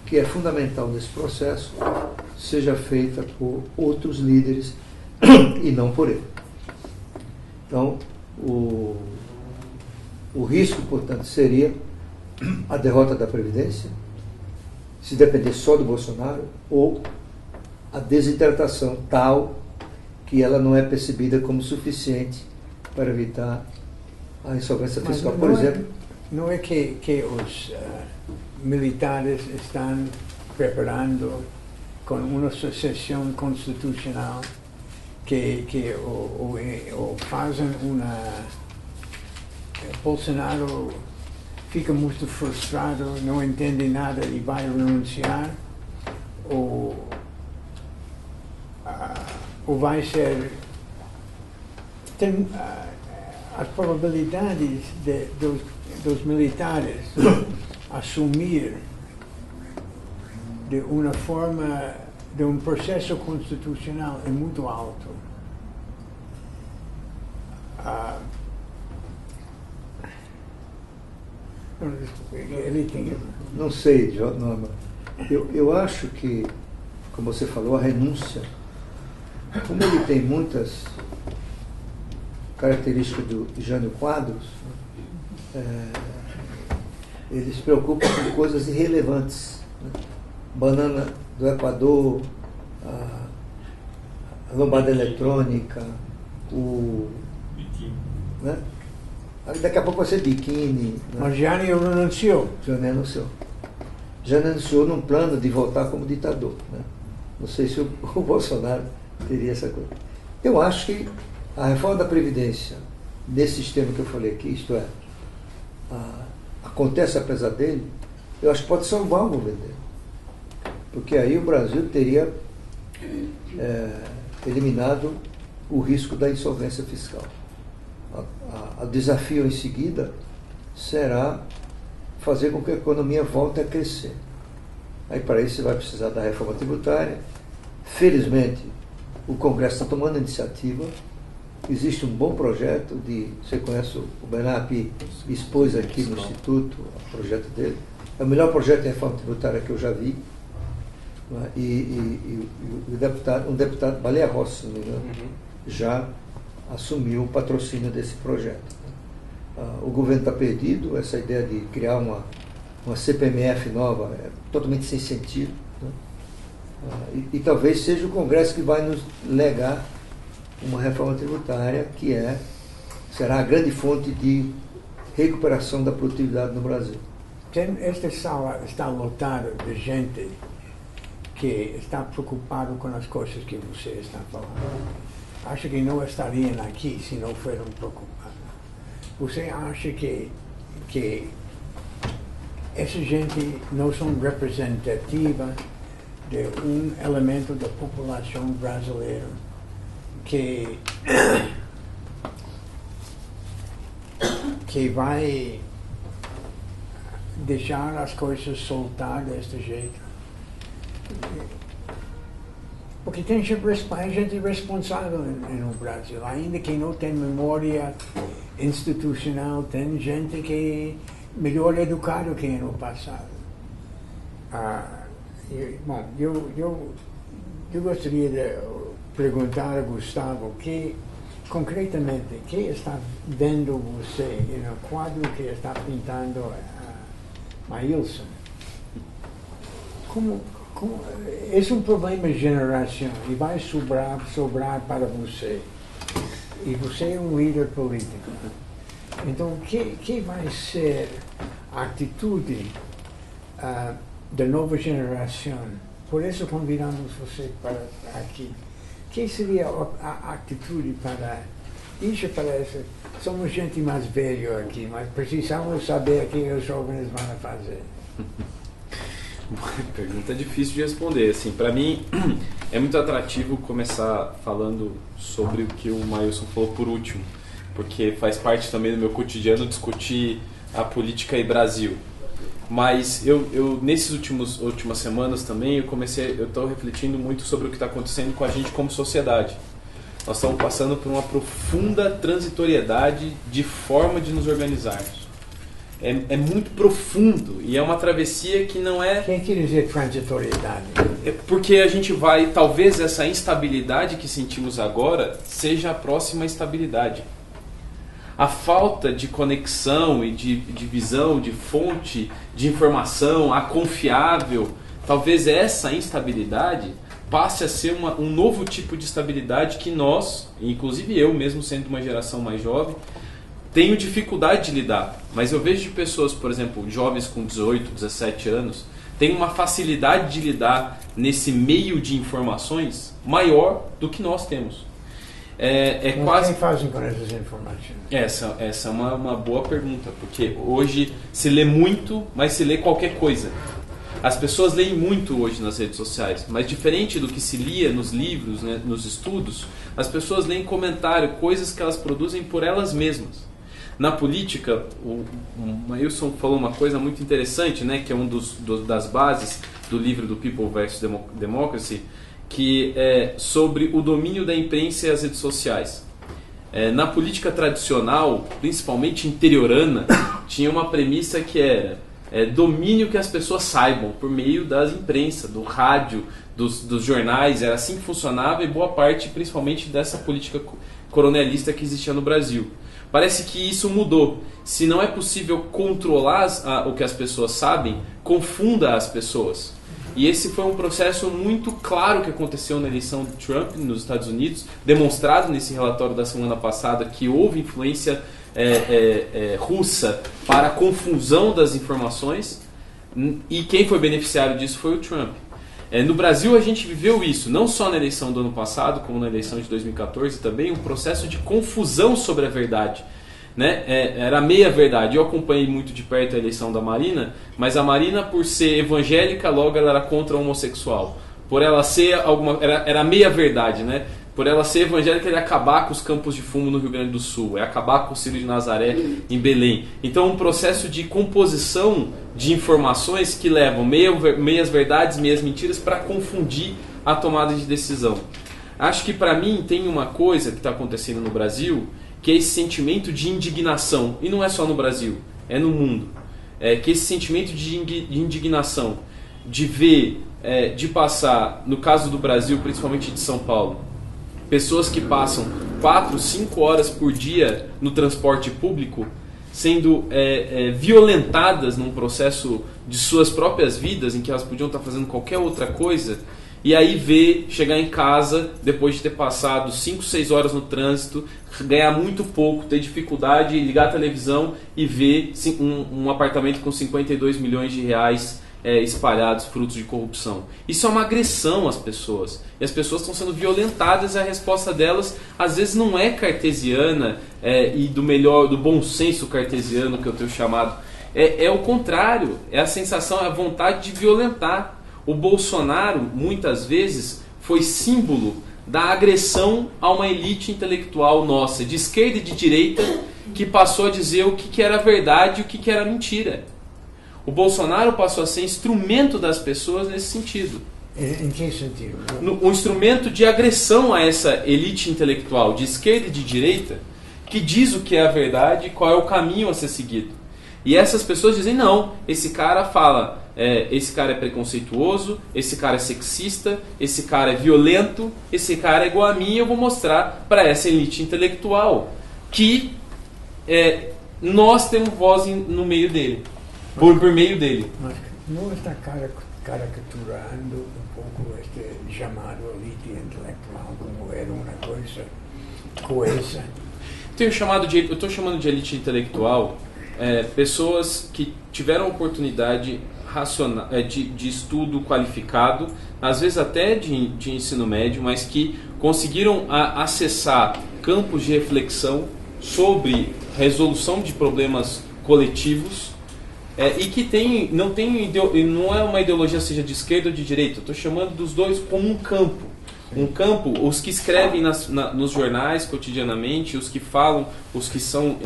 que é fundamental nesse processo, seja feita por outros líderes e não por ele. Então, o risco, portanto, seria a derrota da Previdência, se depender só do Bolsonaro, ou a desidratação tal que ela não é percebida como suficiente para evitar a insolvência fiscal. Por exemplo, não é que os militares estão preparando com uma sucessão constitucional que fazem Bolsonaro fica muito frustrado, não entende nada e vai renunciar, ou vai ser. Tem as probabilidades dos militares assumir de uma forma, de um processo constitucional é muito alto. Não sei, Norma. Eu acho que, como você falou, a renúncia, como ele tem muitas características do Jânio Quadros, ele se preocupa com coisas irrelevantes. Né? Banana do Equador, a lombada eletrônica, né? Daqui a pouco vai ser biquíni. Né? Mas Jânio renunciou. Já anunciou num plano de voltar como ditador. Né? Não sei se o Bolsonaro teria essa coisa. Eu acho que a reforma da Previdência, nesse sistema que eu falei aqui, isto é, acontece apesar dele, eu acho que pode salvar o governo dele. Porque aí o Brasil teria eliminado o risco da insolvência fiscal. O desafio em seguida será fazer com que a economia volte a crescer. Aí para isso você vai precisar da reforma tributária. Felizmente, o Congresso está tomando iniciativa. Existe um bom projeto você conhece o Benap, expôs aqui no Instituto o projeto dele. É o melhor projeto de reforma tributária que eu já vi. E um deputado, Baleia Rossi, se não me engano, já assumiu o patrocínio desse projeto. O governo está perdido, essa ideia de criar uma CPMF nova é totalmente sem sentido. Né? E talvez seja o Congresso que vai nos legar uma reforma tributária que será a grande fonte de recuperação da produtividade no Brasil. Esta sala está lotada de gente que está preocupado com as coisas que você está falando. Acho que não estariam aqui se não foram preocupados. Você acha que essa gente não são representativa de um elemento da população brasileira que vai deixar as coisas soltar deste jeito? Porque tem gente responsável no Brasil, ainda que não tem memória institucional, tem gente que é melhor educado que no passado. Bom, eu gostaria de perguntar a Gustavo concretamente, que está vendo você no quadro que está pintando Maílson? Esse é um problema de geração e vai sobrar para você. E você é um líder político. Então, que vai ser a atitude da nova geração? Por isso convidamos você para aqui. Que seria a atitude para isso? Somos gente mais velha aqui, mas precisamos saber o que os jovens vão fazer. Pergunta difícil de responder. Assim, para mim é muito atrativo começar falando sobre o que o Maílson falou por último, porque faz parte também do meu cotidiano discutir a política e Brasil. Mas eu nesses últimas semanas também eu estou refletindo muito sobre o que está acontecendo com a gente como sociedade. Nós estamos passando por uma profunda transitoriedade de forma de nos organizarmos. É muito profundo e é uma travessia que não é... Quem quer dizer transitoriedade? É porque a gente vai, talvez essa instabilidade que sentimos agora seja a próxima estabilidade. A falta de conexão e de visão, de fonte de informação, a confiável, talvez essa instabilidade passe a ser um novo tipo de estabilidade que nós, inclusive eu mesmo sendo uma geração mais jovem, tenho dificuldade de lidar. Mas eu vejo de pessoas, por exemplo, jovens com 18, 17 anos, têm uma facilidade de lidar nesse meio de informações maior do que nós temos. Mas quase... quem fazem com essas informações? Essa é uma boa pergunta, porque hoje se lê muito, mas se lê qualquer coisa. As pessoas leem muito hoje nas redes sociais, mas diferente do que se lia nos livros, né, nos estudos, as pessoas leem comentário, coisas que elas produzem por elas mesmas. Na política, o Maílson falou uma coisa muito interessante, né, que é das bases do livro do People vs. Democracy, que é sobre o domínio da imprensa e as redes sociais. Na política tradicional, principalmente interiorana, tinha uma premissa que era domínio que as pessoas saibam por meio das imprensas, do rádio, dos jornais. Era assim que funcionava, e boa parte, principalmente, dessa política coronelista que existia no Brasil. Parece que isso mudou. Se não é possível controlar o que as pessoas sabem, confunda as pessoas. E esse foi um processo muito claro que aconteceu na eleição do Trump nos Estados Unidos, demonstrado nesse relatório da semana passada que houve influência russa para a confusão das informações, e quem foi beneficiário disso foi o Trump. No Brasil a gente viveu isso, não só na eleição do ano passado, como na eleição de 2014 também, um processo de confusão sobre a verdade. Né? Era meia verdade. Eu acompanhei muito de perto a eleição da Marina, mas a Marina, por ser evangélica, logo ela era contra o homossexual. Por ela ser era meia verdade, né? por ela ser evangélica, é acabar com os campos de fumo no Rio Grande do Sul, é acabar com o Círio de Nazaré em Belém. Então, um processo de composição de informações que levam meias verdades, meias mentiras para confundir a tomada de decisão. Acho que para mim tem uma coisa que está acontecendo no Brasil, que é esse sentimento de indignação, e não é só no Brasil, é no mundo. Que esse sentimento de indignação, de ver, de passar, no caso do Brasil, principalmente de São Paulo, pessoas que passam 4, 5 horas por dia no transporte público, sendo violentadas num processo de suas próprias vidas, em que elas podiam estar fazendo qualquer outra coisa, e aí chegar em casa, depois de ter passado 5, 6 horas no trânsito, ganhar muito pouco, ter dificuldade, ligar a televisão e ver um apartamento com 52 milhões de reais espalhados, frutos de corrupção. Isso é uma agressão às pessoas. E as pessoas estão sendo violentadas, e a resposta delas, às vezes, não é cartesiana e do bom senso cartesiano que eu tenho chamado. É o contrário. É a sensação, é a vontade de violentar. O Bolsonaro, muitas vezes, foi símbolo da agressão a uma elite intelectual nossa, de esquerda e de direita, que passou a dizer o que era verdade e o que era mentira. O Bolsonaro passou a ser instrumento das pessoas nesse sentido. Em que sentido? Um instrumento de agressão a essa elite intelectual de esquerda e de direita, que diz o que é a verdade e qual é o caminho a ser seguido. E essas pessoas dizem, não, esse cara fala, esse cara é preconceituoso, esse cara é sexista, esse cara é violento, esse cara é igual a mim, eu vou mostrar para essa elite intelectual que nós temos voz no meio dele, por meio dele. Mas não está caricaturando um pouco este chamado elite intelectual como era uma coisa coesa? Eu estou chamando de elite intelectual pessoas que tiveram oportunidade de estudo qualificado, às vezes até de ensino médio, mas que conseguiram acessar campos de reflexão sobre resolução de problemas coletivos e que não é uma ideologia seja de esquerda ou de direita. Eu estou chamando dos dois como um campo. Um campo, os que escrevem nos jornais cotidianamente, os que falam, os que são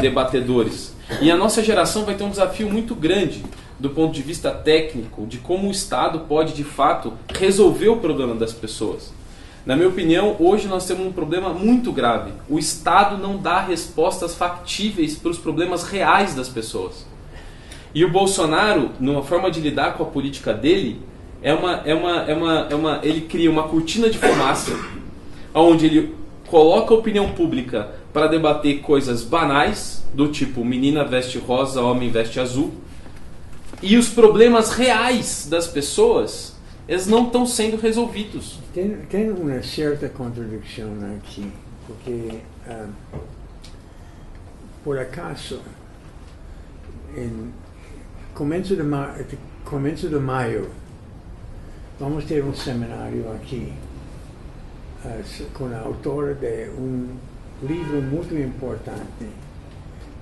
debatedores. E a nossa geração vai ter um desafio muito grande do ponto de vista técnico, de como o Estado pode, de fato, resolver o problema das pessoas. Na minha opinião, hoje nós temos um problema muito grave. O Estado não dá respostas factíveis para os problemas reais das pessoas. E o Bolsonaro, numa forma de lidar com a política dele, ele cria uma cortina de fumaça, onde ele coloca a opinião pública para debater coisas banais, do tipo menina veste rosa, homem veste azul, e os problemas reais das pessoas, eles não estão sendo resolvidos. Tem uma certa contradição aqui, porque por acaso, em começo de maio, vamos ter um seminário aqui com a autora de um livro muito importante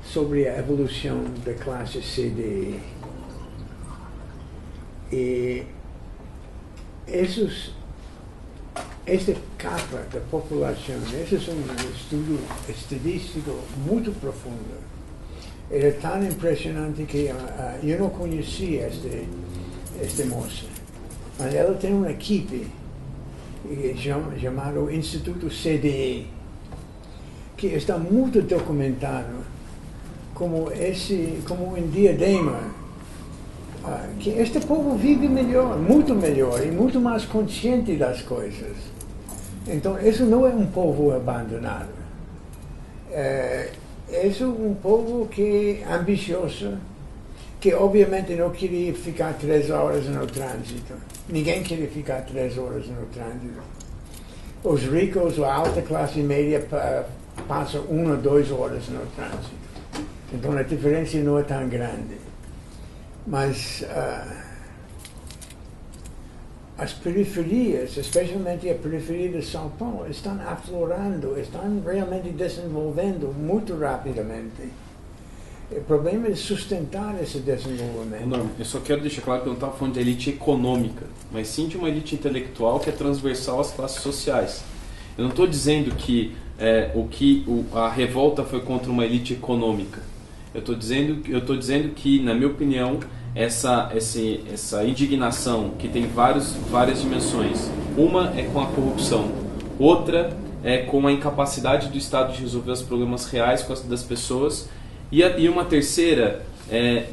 sobre a evolução da classe CDE. E esta capa da população, esse é um estudo estadístico muito profundo. Era tão impressionante que eu não conhecia esta moça. Mas ela tem uma equipe chamada Instituto CDE, que está muito documentado como um diadema, que este povo vive melhor e muito mais consciente das coisas. Então, isso não é um povo abandonado. Esse é um povo que é ambicioso, que obviamente não queria ficar 3 horas no trânsito. Ninguém queria ficar 3 horas no trânsito. Os ricos, a alta classe média, passam 1 ou 2 horas no trânsito. Então a diferença não é tão grande. Mas as periferias, especialmente a periferia de São Paulo, estão aflorando, estão realmente desenvolvendo muito rapidamente. O problema é sustentar esse desenvolvimento. Não, eu só quero deixar claro que eu não estava falando de elite econômica, mas sim de uma elite intelectual que é transversal às classes sociais. Eu não estou dizendo que a revolta foi contra uma elite econômica. Eu estou dizendo que, na minha opinião, essa indignação, que tem várias dimensões, uma é com a corrupção, outra é com a incapacidade do Estado de resolver os problemas reais das pessoas, e uma terceira é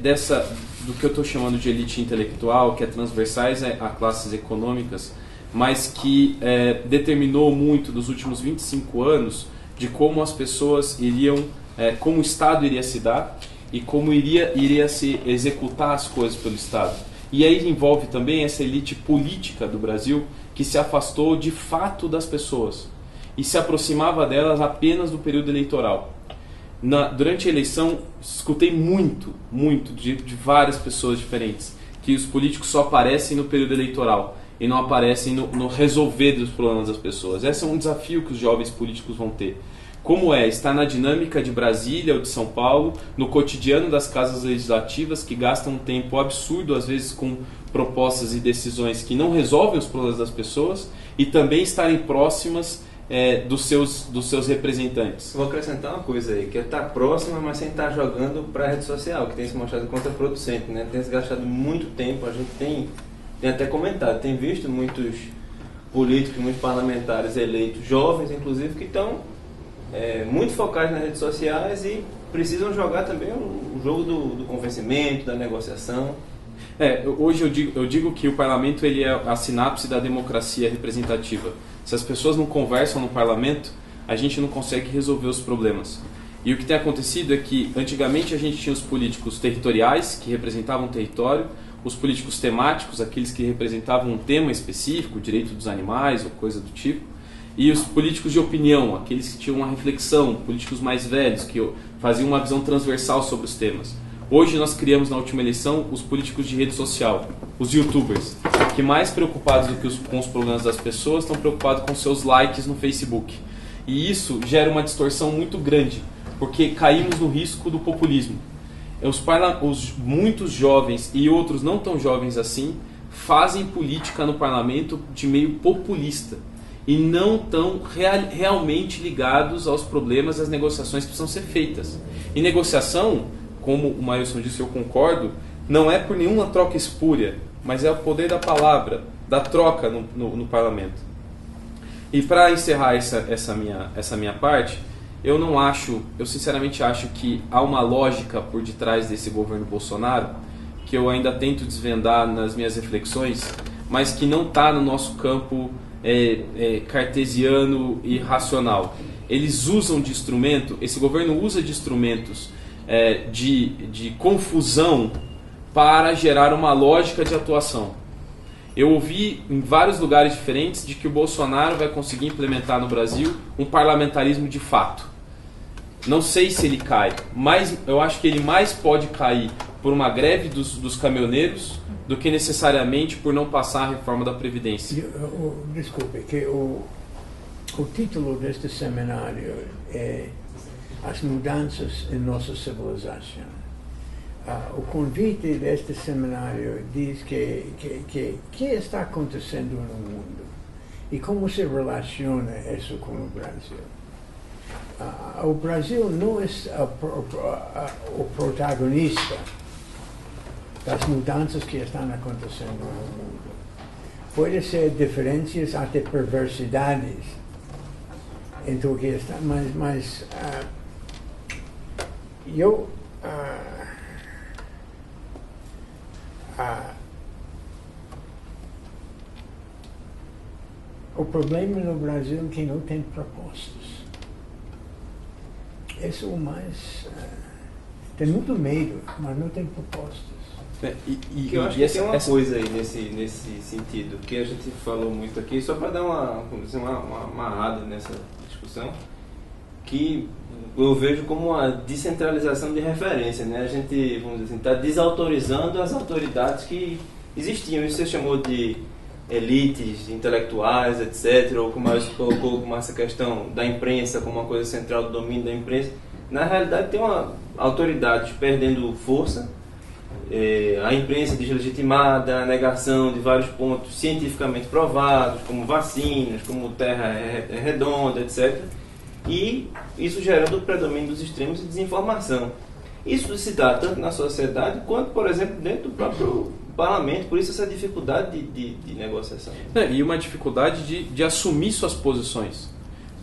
do que eu estou chamando de elite intelectual, que é transversais a classes econômicas, mas que determinou muito nos últimos 25 anos de como as pessoas como o Estado iria se dar e como iria se executar as coisas pelo Estado. E aí envolve também essa elite política do Brasil que se afastou de fato das pessoas e se aproximava delas apenas do período eleitoral. Durante a eleição, escutei muito de várias pessoas diferentes que os políticos só aparecem no período eleitoral e não aparecem no resolver dos problemas das pessoas. Esse é um desafio que os jovens políticos vão ter. Como estar na dinâmica de Brasília ou de São Paulo, no cotidiano das casas legislativas, que gastam um tempo absurdo, às vezes com propostas e decisões que não resolvem os problemas das pessoas, e também estarem próximas dos seus representantes. Vou acrescentar uma coisa aí, que é estar próxima, mas sem estar jogando para a rede social, que tem se mostrado contraproducente, né? Tem se gastado muito tempo, a gente tem até comentado, tem visto muitos políticos, muitos parlamentares eleitos, jovens inclusive, que estão muito focados nas redes sociais e precisam jogar também o jogo do convencimento, da negociação. Hoje eu digo que o parlamento ele é a sinapse da democracia representativa. Se as pessoas não conversam no parlamento, a gente não consegue resolver os problemas. E o que tem acontecido é que antigamente a gente tinha os políticos territoriais, que representavam o território, os políticos temáticos, aqueles que representavam um tema específico, direito dos animais ou coisa do tipo, e os políticos de opinião, aqueles que tinham uma reflexão, políticos mais velhos, que faziam uma visão transversal sobre os temas. Hoje nós criamos na última eleição os políticos de rede social, os youtubers, que mais preocupados do que com os problemas das pessoas, estão preocupados com seus likes no Facebook. E isso gera uma distorção muito grande, porque caímos no risco do populismo. Muitos jovens e outros não tão jovens assim fazem política no parlamento de meio populista e não estão realmente ligados aos problemas, às negociações que precisam ser feitas. E negociação, como o Mailson disse, eu concordo, não é por nenhuma troca espúria, mas é o poder da palavra, da troca no parlamento. E para encerrar essa minha parte, eu sinceramente acho que há uma lógica por detrás desse governo Bolsonaro, que eu ainda tento desvendar nas minhas reflexões, mas que não está no nosso campo cartesiano e racional. Eles usam de instrumento, esse governo usa de instrumentos de confusão para gerar uma lógica de atuação. Eu ouvi em vários lugares diferentes de que o Bolsonaro vai conseguir implementar no Brasil um parlamentarismo de fato. Não sei se ele cai, mas eu acho que ele mais pode cair por uma greve dos caminhoneiros do que necessariamente por não passar a reforma da Previdência. Desculpe, que o título deste seminário é As Mudanças em Nossa Civilização. O convite deste seminário diz que está acontecendo no mundo e como se relaciona isso com o Brasil. O Brasil não é o protagonista das mudanças que estão acontecendo no mundo. Pode ser diferenças, até perversidades entre o que está, mas o problema no Brasil é que não tem propostas. Isso é o mais... tem muito medo, mas não tem propostas. Eu acho que tem uma coisa aí nesse sentido, que a gente falou muito aqui, só para dar uma amarrada nessa discussão, que eu vejo como uma descentralização de referência, né? A gente, vamos dizer assim, está desautorizando as autoridades que existiam. Isso você chamou de elites intelectuais, etc., ou como colocou como essa questão da imprensa como uma coisa central do domínio da imprensa. Na realidade, tem uma autoridade perdendo força a imprensa deslegitimada, a negação de vários pontos cientificamente provados, como vacinas, como terra redonda, etc. E isso gerando o predomínio dos extremos e desinformação. Isso se dá tanto na sociedade quanto, por exemplo, dentro do próprio parlamento. Por isso essa dificuldade de negociação. E uma dificuldade de assumir suas posições.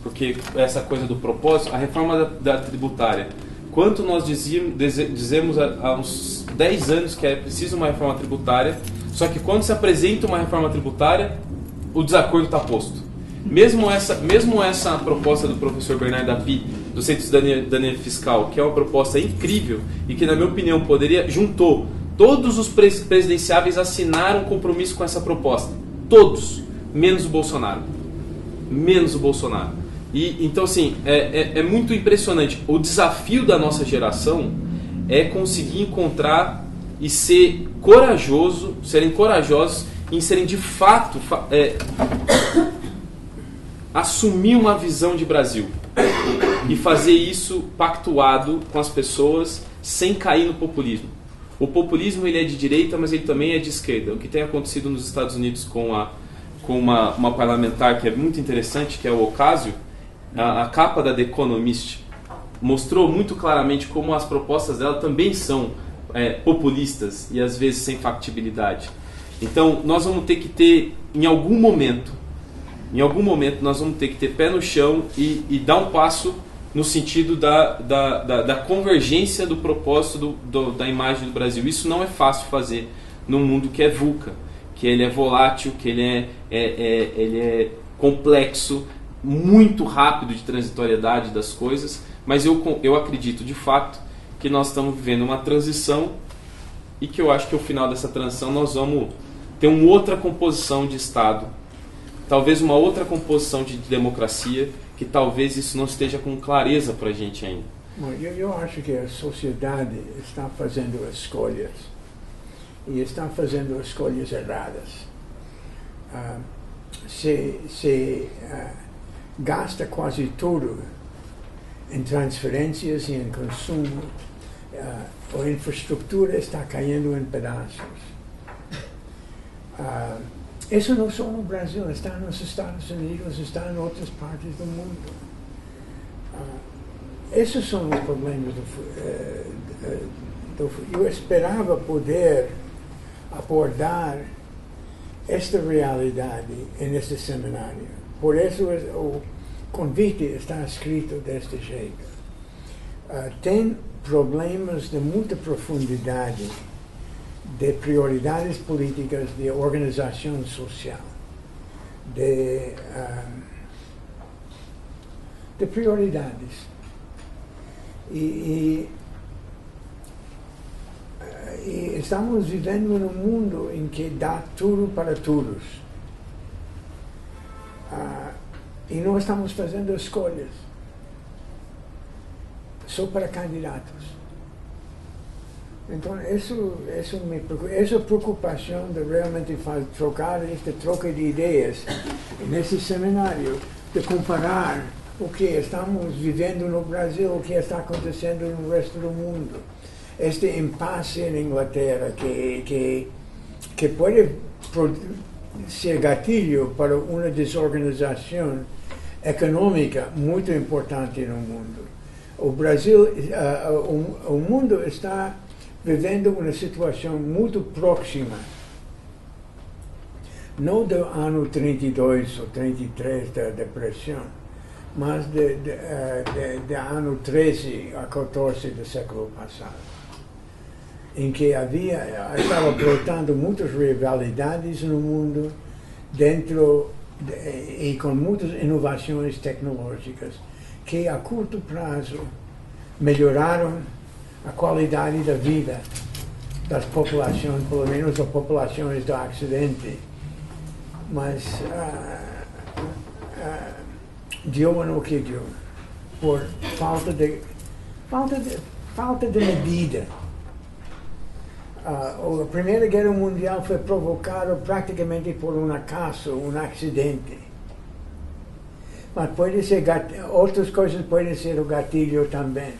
Porque essa coisa do propósito, a reforma da tributária, quanto nós dizemos há uns 10 anos que é preciso uma reforma tributária, só que quando se apresenta uma reforma tributária, o desacordo está posto. Mesmo essa proposta do professor Bernardo Api, do Centro de Cidadania Fiscal, que é uma proposta incrível e que, na minha opinião, juntou todos os presidenciáveis assinaram um compromisso com essa proposta. Todos, menos o Bolsonaro. E, então, assim, é muito impressionante. O desafio da nossa geração é conseguir encontrar e serem corajosos em serem de fato assumir uma visão de Brasil e fazer isso pactuado com as pessoas sem cair no populismo. O populismo ele é de direita, mas ele também é de esquerda. O que tem acontecido nos Estados Unidos com uma parlamentar que é muito interessante, que é o Ocasio, a capa da The Economist mostrou muito claramente como as propostas dela também são populistas e às vezes sem factibilidade. Então nós vamos ter que ter, em algum momento nós vamos ter que ter pé no chão e dar um passo no sentido da convergência do propósito da imagem do Brasil. Isso não é fácil fazer num mundo que é VUCA, que ele é volátil, que ele é complexo, muito rápido de transitoriedade das coisas, mas eu acredito de fato que nós estamos vivendo uma transição e que eu acho que ao final dessa transição nós vamos ter uma outra composição de Estado, talvez uma outra composição de democracia, que talvez isso não esteja com clareza para a gente ainda. Bom, eu acho que a sociedade está fazendo escolhas e está fazendo escolhas erradas. Se gasta quase tudo em transferências e em consumo, a infraestrutura está caindo em pedaços. Isso não só no Brasil, está nos Estados Unidos, está em outras partes do mundo. Esses são os problemas eu esperava poder abordar esta realidade neste seminário. Por isso o convite está escrito deste jeito. Tem problemas de muita profundidade, de prioridades políticas, de organização social, de prioridades. E estamos vivendo num mundo em que dá tudo para todos. E nós estamos fazendo escolhas só para candidatos. Então, essa preocupação de realmente trocar esta troca de ideias nesse seminário, de comparar o que estamos vivendo no Brasil, o que está acontecendo no resto do mundo. Este impasse na Inglaterra que pode ser gatilho para uma desorganização econômica muito importante no mundo. O Brasil, o mundo está vivendo uma situação muito próxima, não do ano 32 ou 33 da depressão, mas de ano 13 a 14 do século passado, em que estava brotando muitas rivalidades no mundo, e com muitas inovações tecnológicas, que a curto prazo melhoraram a qualidade da vida das populações, pelo menos das populações do Ocidente, mas deu no que deu, por falta de medida. A Primeira Guerra Mundial foi provocada praticamente por um acaso, um acidente. Mas pode ser outras coisas podem ser o gatilho também.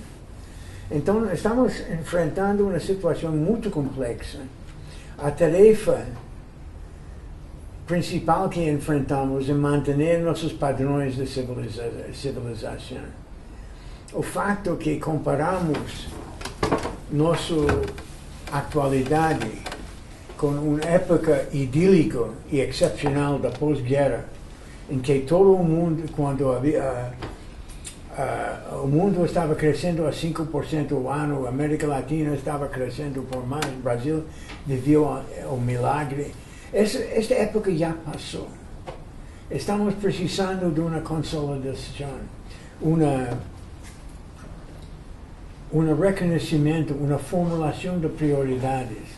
Então, estamos enfrentando uma situação muito complexa. A tarefa principal que enfrentamos é manter nossos padrões de civilização. O fato que comparamos nossa atualidade com uma época idílica e excepcional da pós-guerra, em que todo o mundo, quando havia o mundo estava crescendo a 5% ao ano, a América Latina estava crescendo por mais, o Brasil viveu o milagre. Esta época já passou. Estamos precisando de uma consolidação, um reconhecimento, uma formulação de prioridades,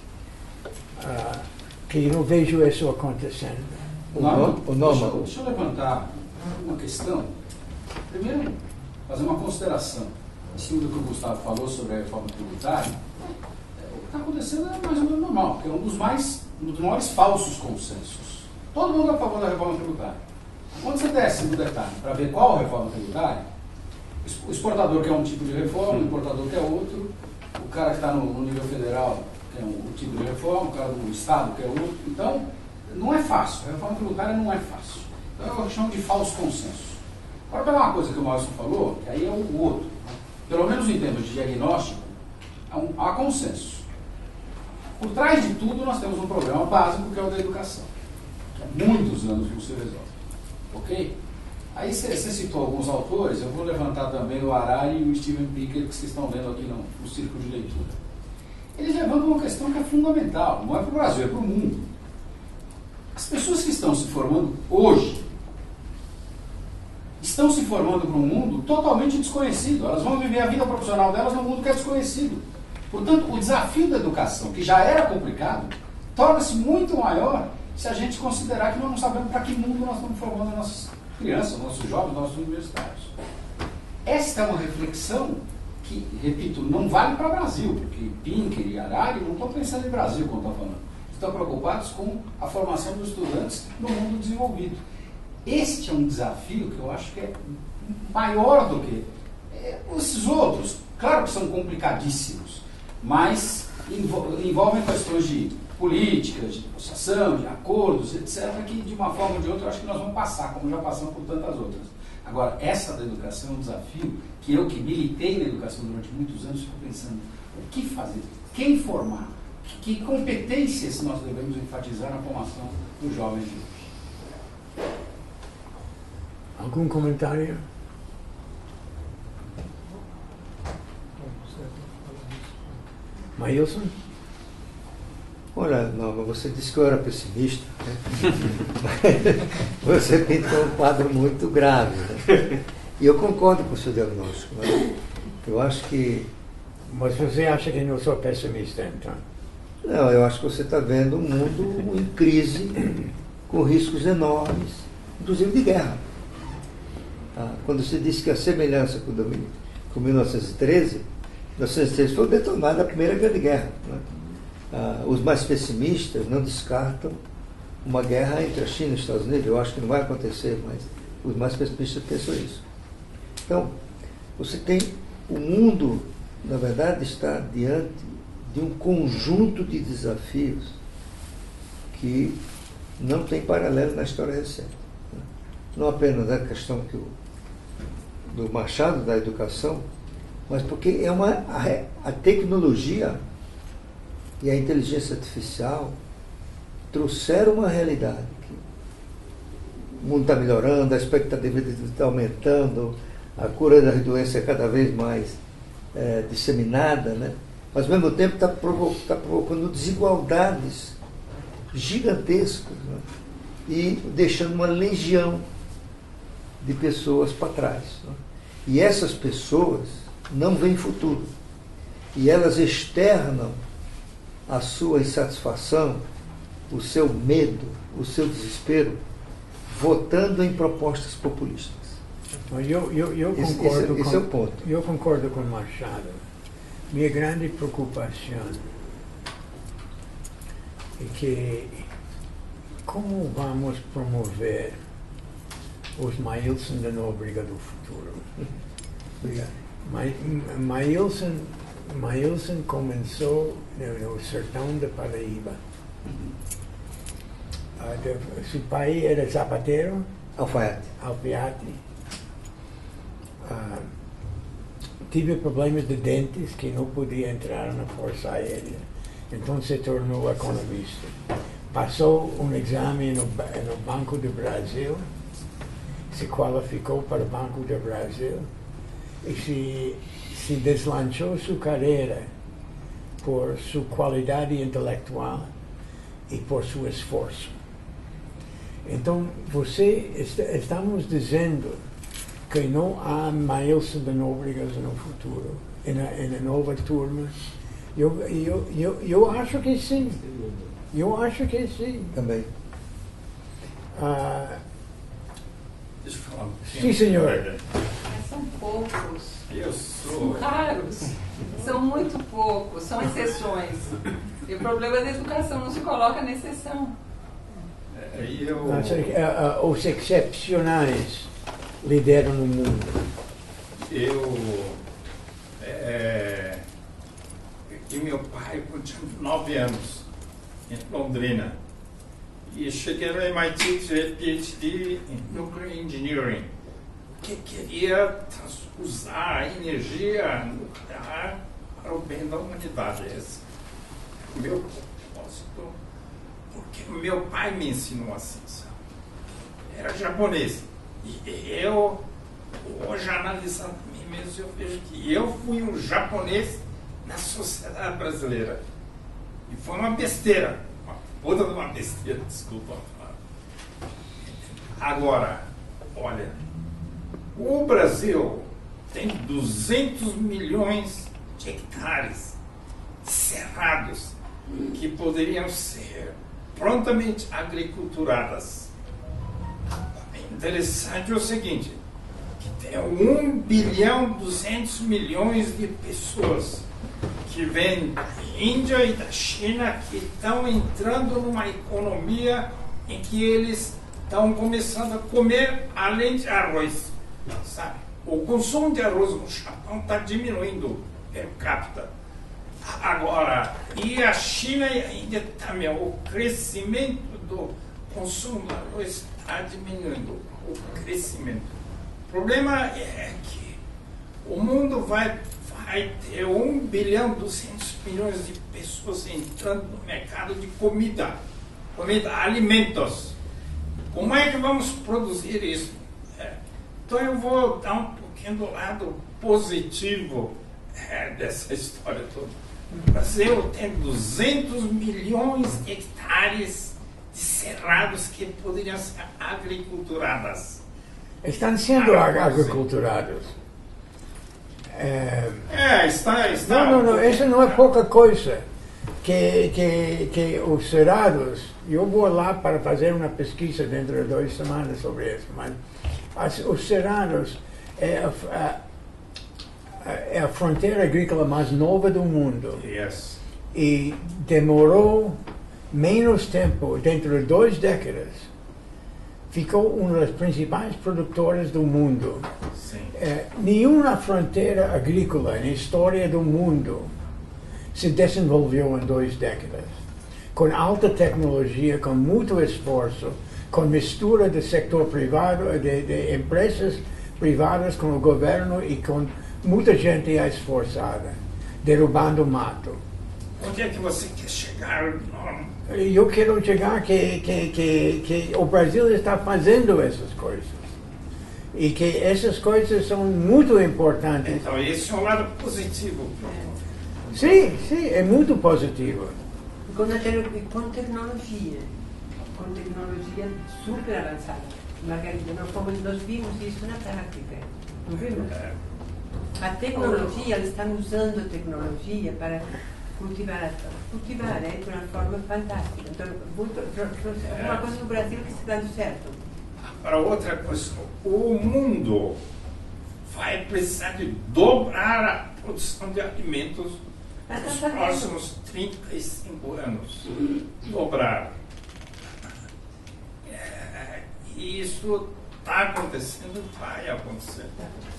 que eu não vejo isso acontecendo. Deixa eu levantar uma questão. Primeiro, fazer uma consideração em cima do que o Gustavo falou sobre a reforma tributária. O que está acontecendo é mais ou menos normal, porque é um dos maiores falsos consensos. Todo mundo é a favor da reforma tributária. Quando você desce no detalhe para ver qual a reforma tributária, o exportador quer um tipo de reforma, o importador quer outro, o cara que está no nível federal quer um tipo de reforma, o cara do estado quer outro. Então, não é fácil. A reforma tributária não é fácil. Então, eu chamo de falso consenso. Agora, pegar uma coisa que o Márcio falou, que aí é o outro. Pelo menos em termos de diagnóstico, há consenso. Por trás de tudo, nós temos um problema básico, que é o da educação. Que há muitos anos não se resolve. Ok? Aí você citou alguns autores, eu vou levantar também o Harari e o Steven Pinker, que vocês estão vendo aqui no círculo de leitura. Eles levantam uma questão que é fundamental, não é para o Brasil, é para o mundo. As pessoas que estão se formando hoje, estão se formando para um mundo totalmente desconhecido. Elas vão viver a vida profissional delas num mundo que é desconhecido. Portanto, o desafio da educação, que já era complicado, torna-se muito maior se a gente considerar que nós não sabemos para que mundo nós estamos formando nossas crianças, nossos jovens, nossos universitários. Esta é uma reflexão que, repito, não vale para o Brasil, porque Pinker e Harari não estão pensando em Brasil quando estão falando. Estão preocupados com a formação dos estudantes no mundo desenvolvido. Este é um desafio que eu acho que é maior do que esses outros. Claro que são complicadíssimos, mas envolvem questões de política, de negociação, de acordos, etc., que de uma forma ou de outra eu acho que nós vamos passar, como já passamos por tantas outras. Agora, essa da educação é um desafio que eu, que militei na educação durante muitos anos, fico pensando, o que fazer? Quem formar? Que competências nós devemos enfatizar na formação dos jovens de hoje? Algum comentário? Maílson? Olha, Norma, você disse que eu era pessimista, né? Você pintou um quadro muito grave, né? E eu concordo com o seu diagnóstico, né? Eu acho que... Mas você acha que não sou pessimista, então? Não, eu acho que você está vendo um mundo em crise, com riscos enormes, inclusive de guerra. Quando você disse que a semelhança com 1913, 1913 foi detonada a Primeira Grande Guerra, né? Os mais pessimistas não descartam uma guerra entre a China e os Estados Unidos. Eu acho que não vai acontecer, mas os mais pessimistas pensam isso. Então, você tem... O mundo, na verdade, está diante de um conjunto de desafios que não tem paralelo na história recente. Não apenas a questão do Machado, da educação, mas porque a tecnologia e a inteligência artificial trouxeram uma realidade que o mundo está melhorando, a expectativa de vida está aumentando, a cura das doenças é cada vez mais disseminada, né? Mas ao mesmo tempo está provocando desigualdades gigantescas, né? E deixando uma legião de pessoas para trás, né? E essas pessoas não veem futuro e elas externam a sua insatisfação, o seu medo, o seu desespero, votando em propostas populistas. Eu concordo esse é o ponto. Eu concordo com Machado. Minha grande preocupação é que como vamos promover os Maílson da Nóbrega do futuro? Obrigado. Maílson começou no sertão da Paraíba. Seu pai era zapateiro, alfaiate. Tive problemas de dentes que não podia entrar na Força Aérea. Então se tornou economista. Passou um exame no Banco do Brasil, se qualificou para o Banco do Brasil e se deslanchou sua carreira por sua qualidade intelectual e por seu esforço. Então, estamos dizendo que não há Maílson de Nóbregas no futuro, na nova turma. Eu acho que sim. Eu acho que sim. Também. Deixa eu falar. Sim, senhor. São poucos. São raros. São muito poucos. São exceções. E o problema da educação não se coloca na exceção. Os excepcionais lideram no mundo. E meu pai, quando tinha 9 anos, em Londrina, e cheguei no MIT, tirei PhD em Nuclear Engineering, que queria usar a energia nuclear para o bem da humanidade. Esse é o meu propósito, porque meu pai me ensinou a ciência. Era japonês. E eu, hoje analisando mim mesmo, eu vejo que eu fui um japonês na sociedade brasileira. E foi uma besteira. Uma puta de uma besteira, desculpa. Agora, olha, o Brasil tem 200 milhões de hectares cerrados que poderiam ser prontamente agriculturadas. Interessante é o seguinte, que tem 1 bilhão 200 milhões de pessoas que vêm da Índia e da China que estão entrando numa economia em que eles estão começando a comer além de arroz, sabe? O consumo de arroz no Japão está diminuindo per capita. Agora, e a China e a Índia também, o crescimento do consumo de arroz está diminuindo, o crescimento. O problema é que o mundo vai ter 1 bilhão 200 milhões de pessoas entrando no mercado de comida, alimentos. Como é que vamos produzir isso? Então eu vou dar um pouquinho do lado positivo dessa história toda. O Brasil tem 200 milhões de hectares de cerrados que poderiam ser agriculturadas. Estão sendo agriculturados. Está. Não, isso não é pouca coisa. Que os cerrados, eu vou lá para fazer uma pesquisa dentro de 2 semanas sobre isso, mas os cerrados é a fronteira agrícola mais nova do mundo. Yes. E demorou menos tempo, dentro de 2 décadas, ficou uma das principais produtoras do mundo. Sim. Nenhuma fronteira agrícola na história do mundo se desenvolveu em 2 décadas. Com alta tecnologia, com muito esforço, com mistura do setor privado, de empresas privadas com o governo e com muita gente esforçada, derrubando mato. Onde é que você quer chegar, Norman? Eu quero chegar que o Brasil está fazendo essas coisas. E que essas coisas são muito importantes. Então, esse é um lado positivo. Sim, é muito positivo. Com tecnologia super avançada. Margarida, nós vimos isso na prática. Não vimos? A tecnologia, eles estão usando a tecnologia para cultivar de uma forma fantástica. Então, uma coisa no Brasil que está dando certo. Para outra coisa, o mundo vai precisar de dobrar a produção de alimentos nos próximos 35 anos. Dobrar. E isso está acontecendo, vai acontecer.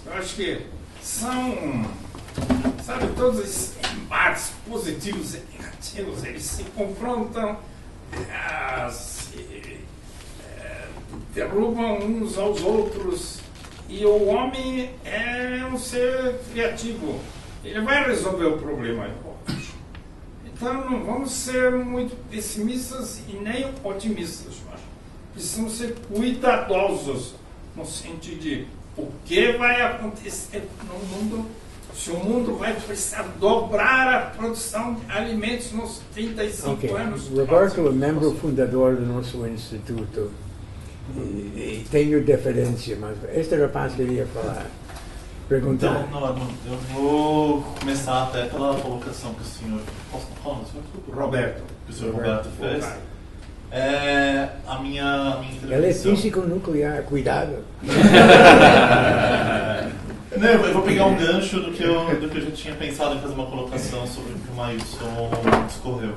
Eu acho que são, sabe, todos esses embates positivos e negativos, eles se confrontam, derrubam uns aos outros, e o homem é um ser criativo, ele vai resolver o problema, eu acho. Então não vamos ser muito pessimistas e nem otimistas, eu acho. Precisamos ser cuidadosos no sentido de o que vai acontecer no mundo, se o mundo vai precisar dobrar a produção de alimentos nos 35 anos. Roberto é membro fundador do nosso instituto e tenho deferência, mas este rapaz queria falar, perguntar. Então, eu vou começar até pela colocação que o senhor... Roberto. Que o senhor Roberto fez. A minha intervenção... Ele é físico nuclear, cuidado. Não, eu vou pegar um gancho do que eu já tinha pensado em fazer uma colocação sobre o que o Maílson discorreu.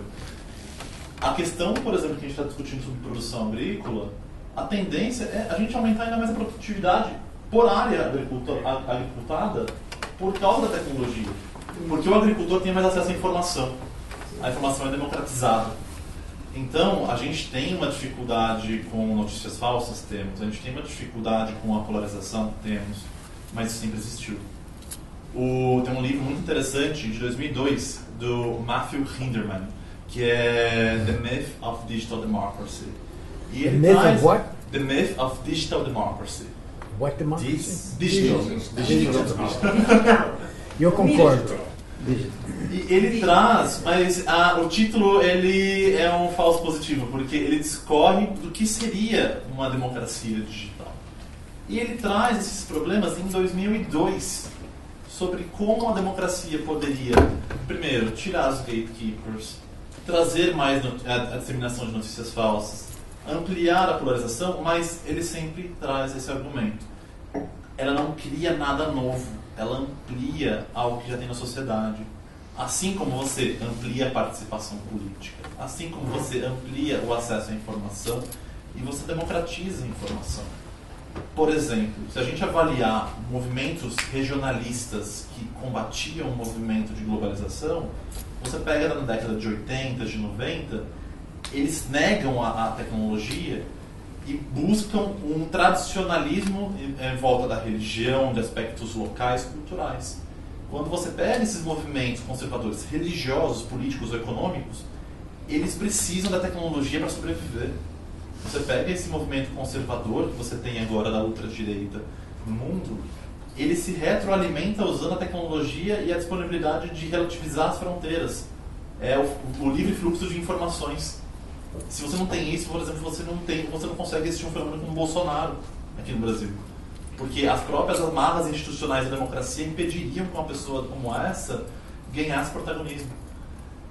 A questão, por exemplo, que a gente está discutindo sobre produção agrícola, a tendência é a gente aumentar ainda mais a produtividade por área agricultada por causa da tecnologia. Porque o agricultor tem mais acesso à informação. A informação é democratizada. Então, a gente tem uma dificuldade com notícias falsas, a gente tem uma dificuldade com a polarização, mas isso sempre existiu. Tem um livro muito interessante, de 2002, do Matthew Hinderman, que é The Myth of Digital Democracy. E ele traz The Myth of Digital Democracy. What democracy? Digital. Eu concordo. E ele traz, mas o título ele é um falso positivo, porque ele discorre do que seria uma democracia digital. E ele traz esses problemas em 2002, sobre como a democracia poderia, primeiro, tirar os gatekeepers, trazer mais a disseminação de notícias falsas, ampliar a polarização, mas ele sempre traz esse argumento. Ela não cria nada novo, ela amplia algo que já tem na sociedade. Assim como você amplia a participação política, assim como você amplia o acesso à informação e você democratiza a informação. Por exemplo, se a gente avaliar movimentos regionalistas que combatiam o movimento de globalização, você pega na década de 80, de 90, eles negam a tecnologia e buscam um tradicionalismo em volta da religião, de aspectos locais, culturais. Quando você pega esses movimentos conservadores religiosos, políticos ou econômicos, eles precisam da tecnologia para sobreviver. Você pega esse movimento conservador que você tem agora da ultradireita no mundo, ele se retroalimenta usando a tecnologia e a disponibilidade de relativizar as fronteiras. É o livre fluxo de informações. Se você não tem isso, por exemplo, você não consegue assistir um fenômeno como o Bolsonaro aqui no Brasil. Porque as próprias amarras institucionais da democracia impediriam que uma pessoa como essa ganhasse protagonismo.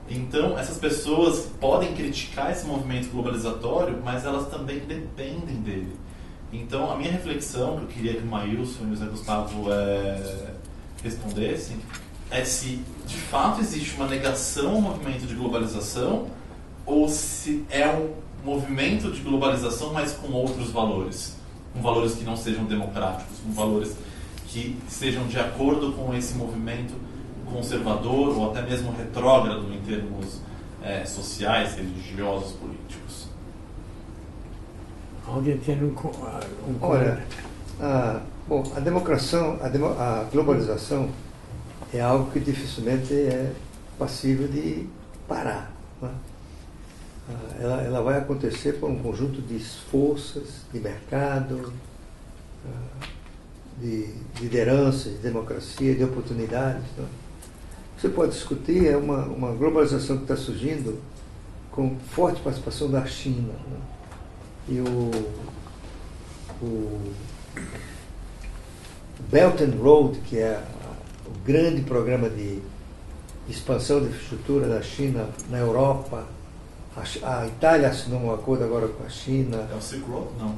Então, essas pessoas podem criticar esse movimento globalizatório, mas elas também dependem dele. Então, a minha reflexão, que eu queria que o Maílson e o Zé Gustavo respondessem, é se de fato existe uma negação ao movimento de globalização ou se é um movimento de globalização, mas com outros valores. Com valores que não sejam democráticos, com valores que sejam de acordo com esse movimento conservador ou até mesmo retrógrado em termos sociais, religiosos, políticos. Alguém tem um Olha, a globalização é algo que dificilmente é passível de parar. Né? Ela vai acontecer por um conjunto de forças, de mercado, de lideranças, de democracia, de oportunidades. Né? Você pode discutir, é uma globalização que está surgindo com forte participação da China. Né? E o Belt and Road, que é o grande programa de expansão de infraestrutura da China na Europa. A Itália assinou um acordo agora com a China. É o Silk Road? Não.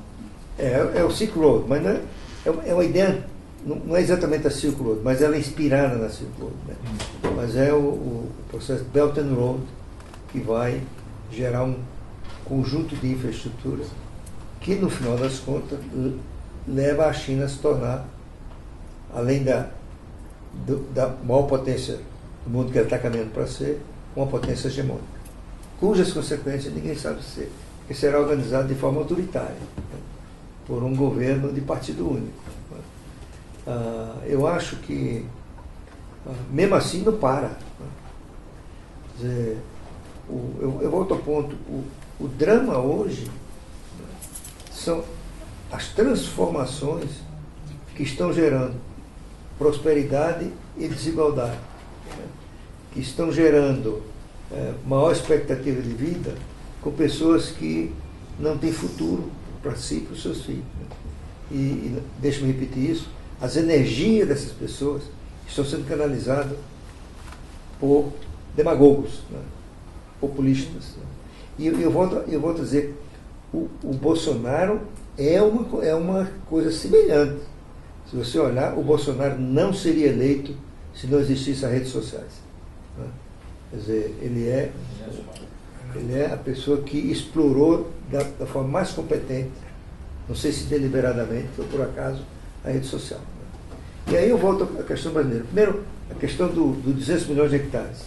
É o Silk Road, mas não é uma ideia, não é exatamente a Silk Road, mas ela é inspirada na Silk Road. Né? Mas é o processo Belt and Road que vai gerar um conjunto de infraestrutura que, no final das contas, leva a China a se tornar, além da da maior potência do mundo que ele está caminhando para ser, uma potência hegemônica, cujas consequências ninguém sabe ser, que será organizado de forma autoritária, por um governo de partido único. Eu acho que, mesmo assim, não para. Quer dizer, eu volto ao ponto, o drama hoje são as transformações que estão gerando prosperidade e desigualdade, que estão gerando maior expectativa de vida com pessoas que não têm futuro para si e para os seus filhos. E deixa-me repetir isso, as energias dessas pessoas estão sendo canalizadas por demagogos, populistas. E eu volto a dizer, o Bolsonaro é uma coisa semelhante. Se você olhar, o Bolsonaro não seria eleito se não existissem as redes sociais. Quer dizer, ele é a pessoa que explorou da forma mais competente, não sei se deliberadamente ou por acaso, a rede social. E aí eu volto à questão brasileira. Primeiro, a questão do 200 milhões de hectares.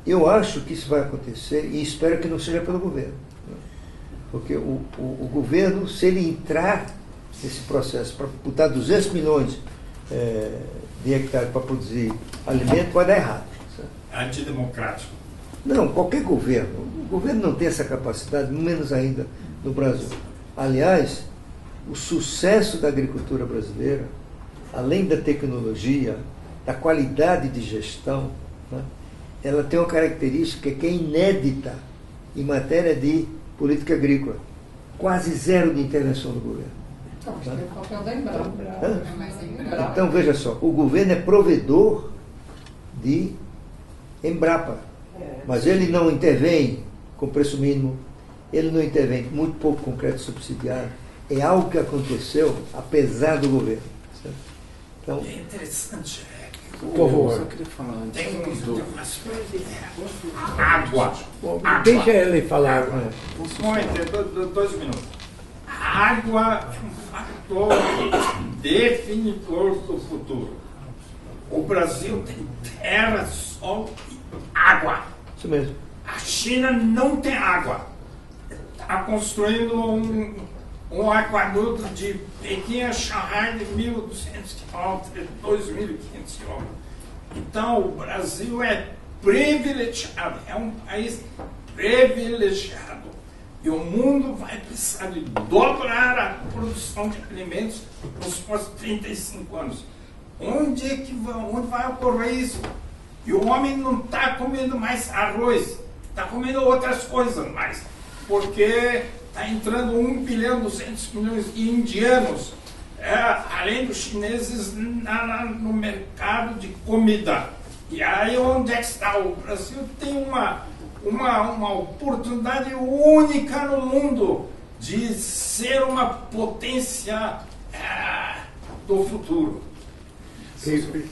Eu acho que isso vai acontecer e espero que não seja pelo governo. Porque o governo, se ele entrar nesse processo para botar 200 milhões de hectares para produzir alimento, vai dar errado. Antidemocrático. Não, qualquer governo. O governo não tem essa capacidade, menos ainda no Brasil. Aliás, o sucesso da agricultura brasileira, além da tecnologia, da qualidade de gestão, ela tem uma característica que é inédita em matéria de política agrícola. Quase zero de intervenção do governo. Tem o papel da Embrapa. Então, veja só, o governo é provedor de Embrapa, mas ele não intervém com preço mínimo, ele não intervém muito pouco com crédito subsidiado. É algo que aconteceu apesar do governo. Certo? Então, é interessante. Por favor. Eu queria falar antes. Tem água. Deixa ele falar. Muito, 2 minutos. A água é um fator definidor do futuro. O Brasil tem terra, sol e água. isso mesmo. A China não tem água. Está construindo um aquaduto de Pequim a Shanghai de 1.200 quilômetros, 2.500 quilômetros. Então, o Brasil é privilegiado, é um país privilegiado. E o mundo vai precisar de dobrar a produção de alimentos nos próximos 35 anos. Onde vai ocorrer isso? E o homem não está comendo mais arroz, está comendo outras coisas mais. Porque está entrando 1 bilhão 200 milhões de indianos, além dos chineses, no mercado de comida. E aí onde é que está? O Brasil tem uma oportunidade única no mundo de ser uma potência do futuro.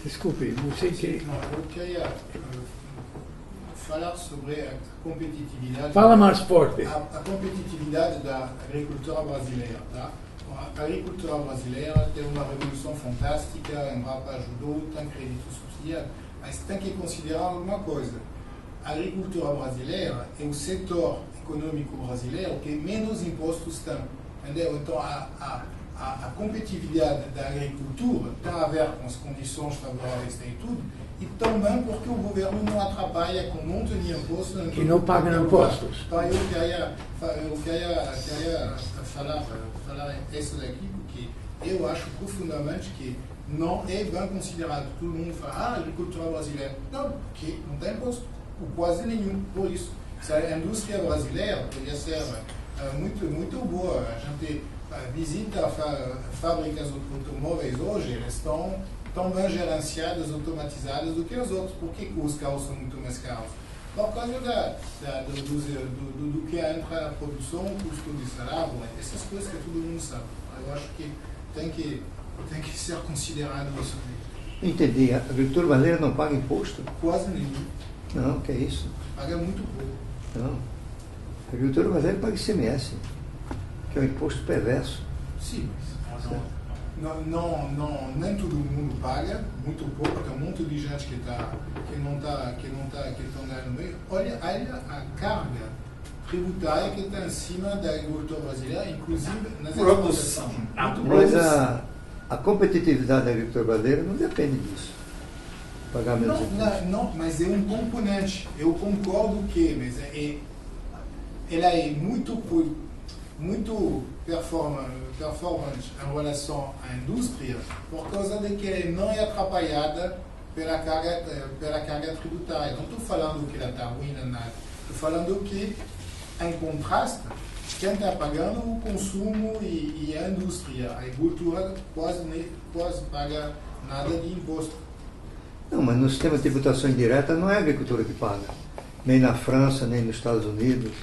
Desculpe, você que... Eu queria falar sobre a competitividade. Fala mais forte. A competitividade da agricultura brasileira. Tá? A agricultura brasileira tem uma revolução fantástica, a Embrapa ajudou, tem crédito subsidiado, mas tem que considerar uma coisa. A agricultura brasileira é o setor econômico brasileiro que menos impostos tem. Entendeu? Então, a competitividade da agricultura tem a ver com as condições favoráveis e tudo, e também porque o governo não atrapalha com um monte de impostos. Que não pagam impostos. Então, eu queria falar isso daqui, porque eu acho profundamente que não é bem considerado. Todo mundo fala, agricultura brasileira. Não, porque não tem imposto, quase nenhum. Por isso, a indústria brasileira poderia ser muito boa. A gente visita fábricas de automóveis hoje, elas estão tão bem gerenciadas, automatizadas do que as outras. Por que os carros são muito mais caros? Por causa do que entra na produção, o custo de salário, essas coisas que todo mundo sabe. Eu acho que tem que ser considerado isso. Entendi. A agricultura brasileira não paga imposto? Quase nenhum. Não, que é isso? Paga muito pouco. Não. A agricultura brasileira paga ICMS, que é um imposto perverso. Sim, mas nem todo mundo paga, muito pouco, tem um monte de gente que não está no meio. Olha a carga tributária que está em cima da agricultura brasileira, inclusive nas exportações. Mas a competitividade da agricultura brasileira não depende disso. Pagar menos não, mas é um componente. Eu concordo que mas ela é muito performante em relação à indústria por causa de que ela não é atrapalhada pela carga tributária. Não estou falando que ela está ruim nem nada. Estou falando que, em contraste, quem está pagando o consumo e a indústria, a agricultura quase paga nada de imposto. Não, mas no sistema de tributação indireta não é a agricultura que paga. Nem na França, nem nos Estados Unidos,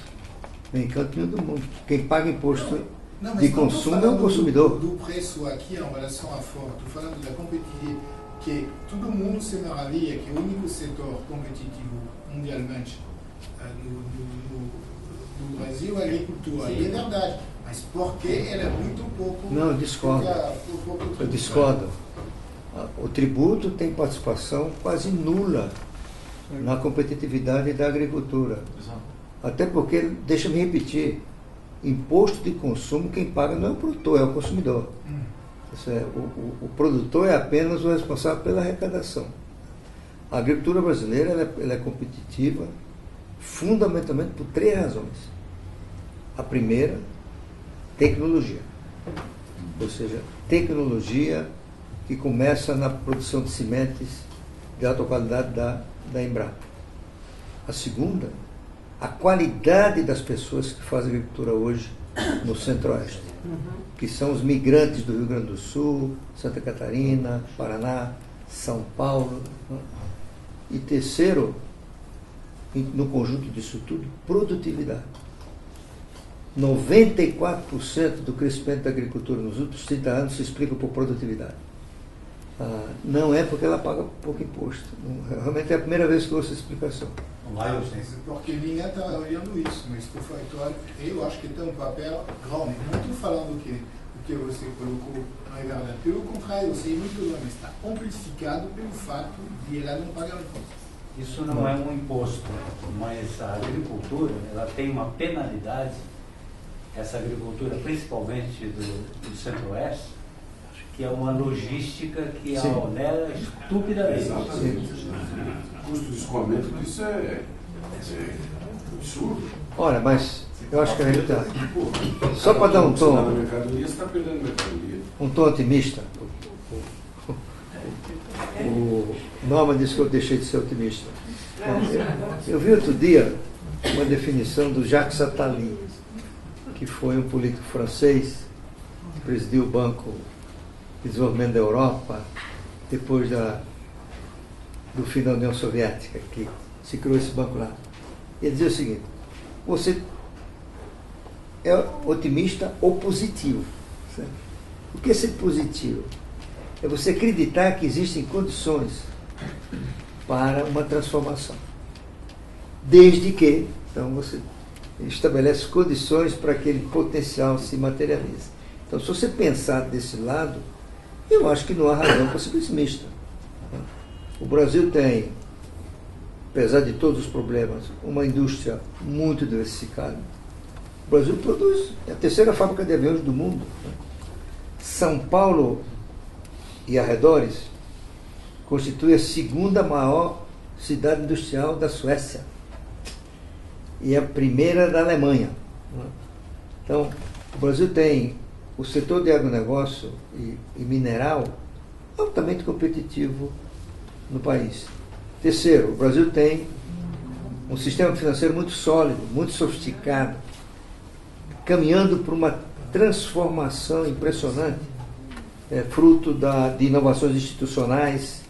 nem em canto nenhum do mundo. Quem paga imposto de consumo é o consumidor. Do preço aqui em relação à Ford, estou falando da competitividade, que todo mundo se maravilha que o único setor competitivo mundialmente no Brasil é a agricultura. E é verdade, mas porque ela é muito pouco... Não, eu discordo. Eu discordo. O tributo tem participação quase nula na competitividade da agricultura. Até porque, deixa-me repetir, imposto de consumo, quem paga não é o produtor, é o consumidor. O produtor é apenas o responsável pela arrecadação. A agricultura brasileira ela é competitiva fundamentalmente por 3 razões. A primeira, tecnologia. Ou seja, tecnologia que começa na produção de sementes de alta qualidade da Embrapa. A segunda, a qualidade das pessoas que fazem agricultura hoje no Centro-Oeste, que são os migrantes do Rio Grande do Sul, Santa Catarina, Paraná, São Paulo. E terceiro, no conjunto disso tudo, produtividade. 94% do crescimento da agricultura nos últimos 30 anos se explica por produtividade. Não é porque ela paga pouco imposto. Realmente é a primeira vez que eu ouço essa explicação. Porque ninguém está olhando isso, mas eu acho que tem um papel grande. Não estou falando que o que você colocou não é verdade. Pelo contrário, eu sei muito bem, mas está amplificado pelo fato de ela não pagar imposto. Isso não é um imposto, mas a agricultura ela tem uma penalidade, essa agricultura, principalmente do Centro-Oeste, que é uma logística que a onera estupidamente. O custo de escoamento disso é absurdo. Olha, mas eu acho que a gente está... Só para dar um tom... Você está perdendo mercadoria. Um tom otimista. O Norma disse que eu deixei de ser otimista. Eu vi outro dia uma definição do Jacques Attali, que foi um político francês que presidiu o Banco de Desenvolvimento da Europa depois do fim da União Soviética, que se criou esse banco lá. Ele dizia o seguinte: você é otimista ou positivo. Certo? O que é ser positivo? É você acreditar que existem condições para uma transformação. Desde que, então, você estabelece condições para que aquele potencial se materialize. Então, se você pensar desse lado, eu acho que não há razão para ser pessimista. O Brasil tem, apesar de todos os problemas, uma indústria muito diversificada. O Brasil produz a 3ª fábrica de aviões do mundo. São Paulo e arredores constitui a 2ª maior cidade industrial da Suécia e a 1ª da Alemanha. Então, o Brasil tem o setor de agronegócio e mineral altamente competitivo no país. Terceiro, o Brasil tem um sistema financeiro muito sólido, muito sofisticado, caminhando por uma transformação impressionante, fruto de inovações institucionais,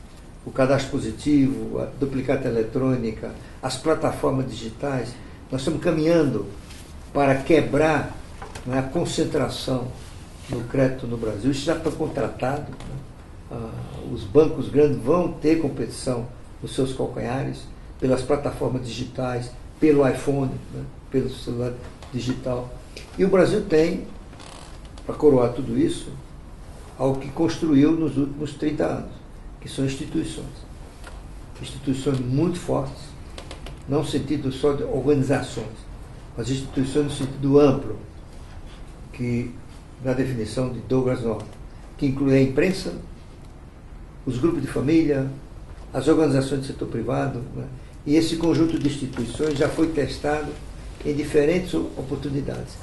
o cadastro positivo, a duplicata eletrônica, as plataformas digitais. Nós estamos caminhando para quebrar a concentração no crédito no Brasil. Isso já está contratado. Os bancos grandes vão ter competição nos seus calcanhares, pelas plataformas digitais, pelo iPhone, pelo celular digital. E o Brasil tem, para coroar tudo isso, ao que construiu nos últimos 30 anos, que são instituições. Instituições muito fortes, não no sentido só de organizações, mas instituições no sentido amplo, que, na definição de Douglas North, que inclui a imprensa, os grupos de família, as organizações do setor privado, né? E esse conjunto de instituições já foi testado em diferentes oportunidades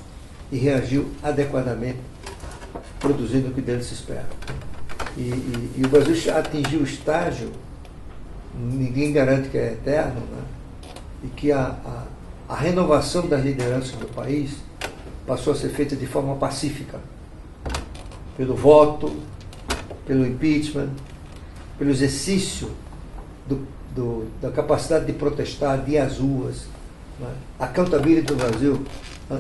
e reagiu adequadamente, produzindo o que dele se espera. E o Brasil atingiu o estágio, ninguém garante que é eterno, né? E que a renovação das lideranças do país passou a ser feita de forma pacífica, pelo voto, pelo impeachment, pelo exercício da capacidade de protestar, de ir às ruas. Né? A accountability do Brasil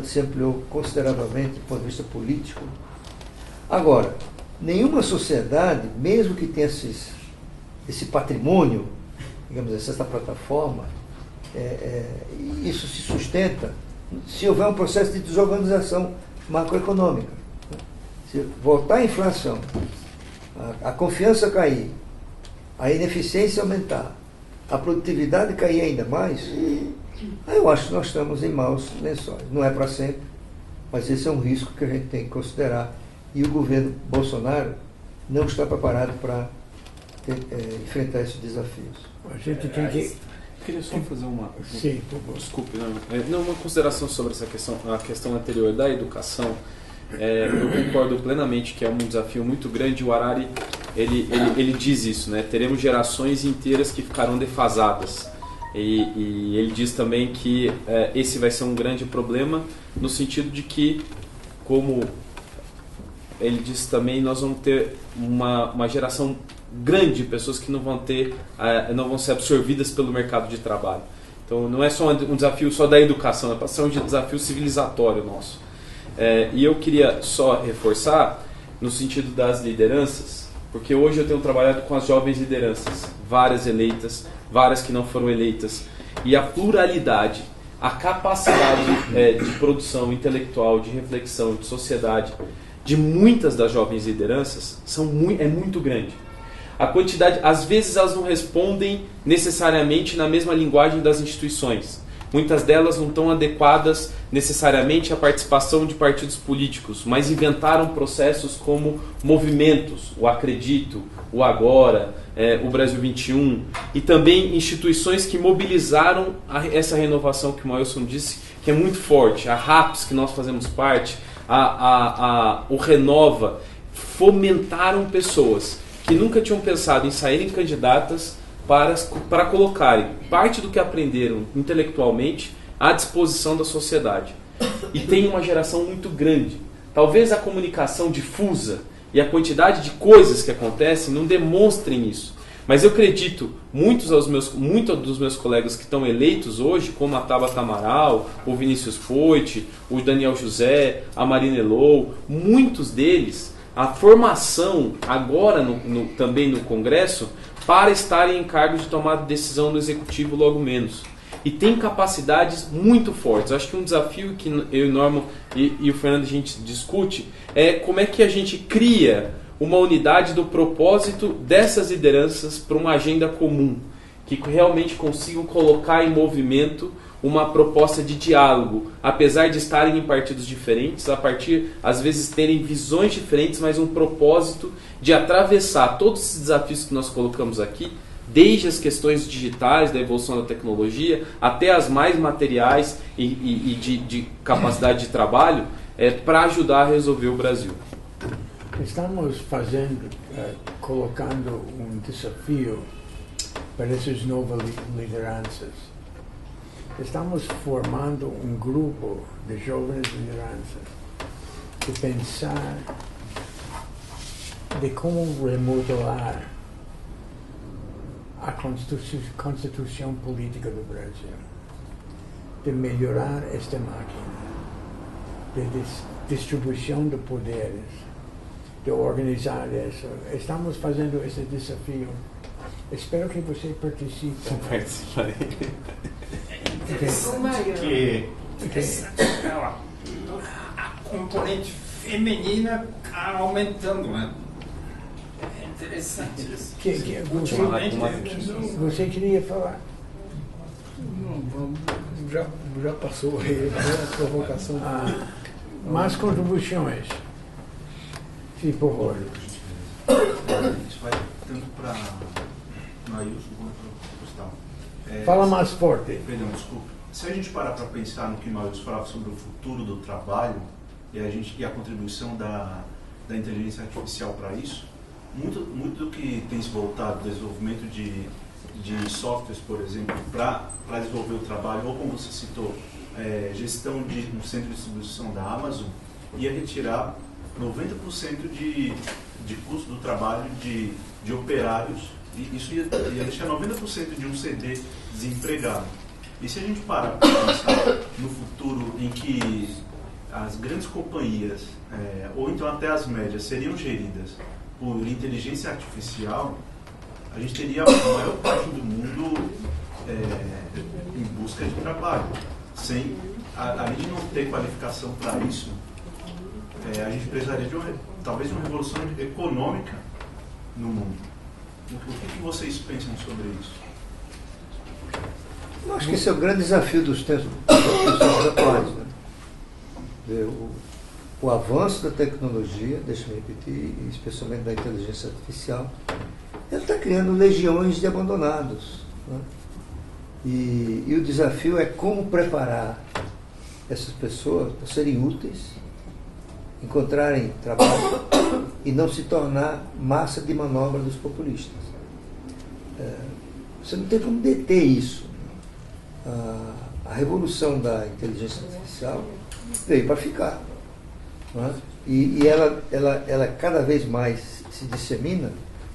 se ampliou consideravelmente do ponto de vista político. Agora, nenhuma sociedade, mesmo que tenha esse patrimônio, digamos assim, essa plataforma, isso se sustenta se houver um processo de desorganização macroeconômica. Se voltar a inflação, a confiança cair, a ineficiência aumentar, a produtividade cair ainda mais, eu acho que nós estamos em maus lençóis. Não é para sempre, mas esse é um risco que a gente tem que considerar. E o governo Bolsonaro não está preparado para enfrentar esses desafios. A gente tem que... Queria só fazer uma... Sim, por favor. Desculpe, não, uma consideração sobre essa questão, a questão anterior da educação. Eu concordo plenamente que é um desafio muito grande. O Harari, ele diz isso, né? Teremos gerações inteiras que ficarão defasadas. E ele diz também que esse vai ser um grande problema, no sentido de que, como ele diz também, nós vamos ter uma geração grande de pessoas que não vão ser absorvidas pelo mercado de trabalho. Então não é só um desafio só da educação, é para ser um desafio civilizatório nosso. E eu queria só reforçar no sentido das lideranças, porque hoje eu tenho trabalhado com as jovens lideranças, várias eleitas, várias que não foram eleitas, e a pluralidade, a capacidade de produção intelectual, de reflexão, de sociedade, de muitas das jovens lideranças é muito grande. A quantidade, às vezes elas não respondem necessariamente na mesma linguagem das instituições. Muitas delas não estão adequadas necessariamente à participação de partidos políticos, mas inventaram processos como movimentos, o Acredito, o Agora, o Brasil 21, e também instituições que mobilizaram essa renovação que o Mailson disse, que é muito forte. A RAPS, que nós fazemos parte, o Renova, fomentaram pessoas que nunca tinham pensado em saírem candidatas para colocarem parte do que aprenderam intelectualmente à disposição da sociedade. E tem uma geração muito grande. Talvez a comunicação difusa e a quantidade de coisas que acontecem não demonstrem isso. Mas eu acredito, muitos dos meus colegas que estão eleitos hoje, como a Tabata Amaral, o Vinícius Foit, o Daniel José, a Marina Elou, muitos deles, a formação agora também no Congresso, para estarem em cargos de tomada de decisão no Executivo logo menos. E tem capacidades muito fortes. Acho que um desafio que eu e o Norman e o Fernando a gente discute é como é que a gente cria uma unidade do propósito dessas lideranças para uma agenda comum, que realmente consigam colocar em movimento uma proposta de diálogo, apesar de estarem em partidos diferentes, às vezes terem visões diferentes, mas um propósito de atravessar todos esses desafios que nós colocamos aqui, desde as questões digitais, da evolução da tecnologia, até as mais materiais e de capacidade de trabalho, para ajudar a resolver o Brasil. Estamos colocando um desafio para essas novas lideranças. Estamos formando um grupo de jovens lideranças de pensar de como remodelar a constituição política do Brasil, de melhorar esta máquina, de distribuição de poderes, de organizar isso. Estamos fazendo esse desafio. Espero que você participe. Participarei. A componente feminina está aumentando, né? interessante isso. Você queria falar? Não, já passou a provocação. Mais contribuições. Sim, por favor. Isso vai tanto para Nailson quanto para o Gustavo. Fala mais forte. Perdão, desculpa. Se a gente parar para pensar no que o Nailson falava sobre o futuro do trabalho e a contribuição da inteligência artificial para isso, muito do que tem se voltado ao desenvolvimento de softwares, por exemplo, para desenvolver o trabalho, ou como você citou, gestão no centro de distribuição da Amazon, ia retirar 90% de custo do trabalho de operários, e isso ia deixar 90% de um CD desempregado. E se a gente parar para pensar no futuro em que as grandes companhias, ou então até as médias, seriam geridas por inteligência artificial, a gente teria a maior parte do mundo em busca de trabalho. Além de não ter qualificação para isso, a gente precisaria talvez de uma revolução econômica no mundo. O que vocês pensam sobre isso? Eu acho que esse é o grande desafio dos tempos atuais. Né? O avanço da tecnologia, deixa eu repetir, especialmente da inteligência artificial, ele está criando legiões de abandonados. Né? E o desafio é como preparar essas pessoas para serem úteis, encontrarem trabalho e não se tornar massa de manobra dos populistas. Você não tem como deter isso. A revolução da inteligência artificial veio para ficar. Né? E ela cada vez mais se dissemina,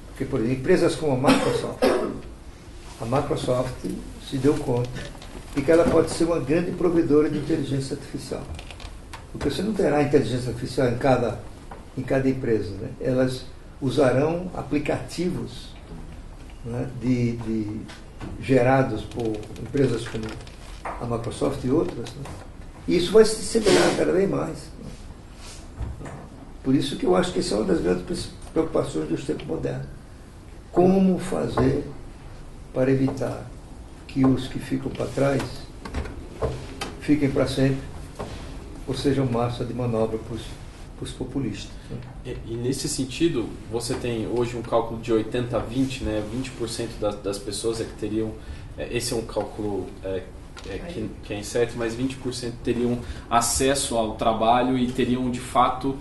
porque, por exemplo, empresas como a Microsoft se deu conta de que ela pode ser uma grande provedora de inteligência artificial. Porque você não terá inteligência artificial em cada empresa. Né? Elas usarão aplicativos, né, gerados por empresas como a Microsoft e outras. Né? E isso vai se disseminar cada vez mais. Né? Por isso que eu acho que essa é uma das grandes preocupações dos tempos modernos. Como fazer para evitar que os que ficam para trás fiquem para sempre, ou sejam massa de manobra para os populistas. Né? E nesse sentido, você tem hoje um cálculo de 80-20, né? 20% das pessoas que teriam, esse é um cálculo que é incerto, mas 20% teriam acesso ao trabalho e teriam de fato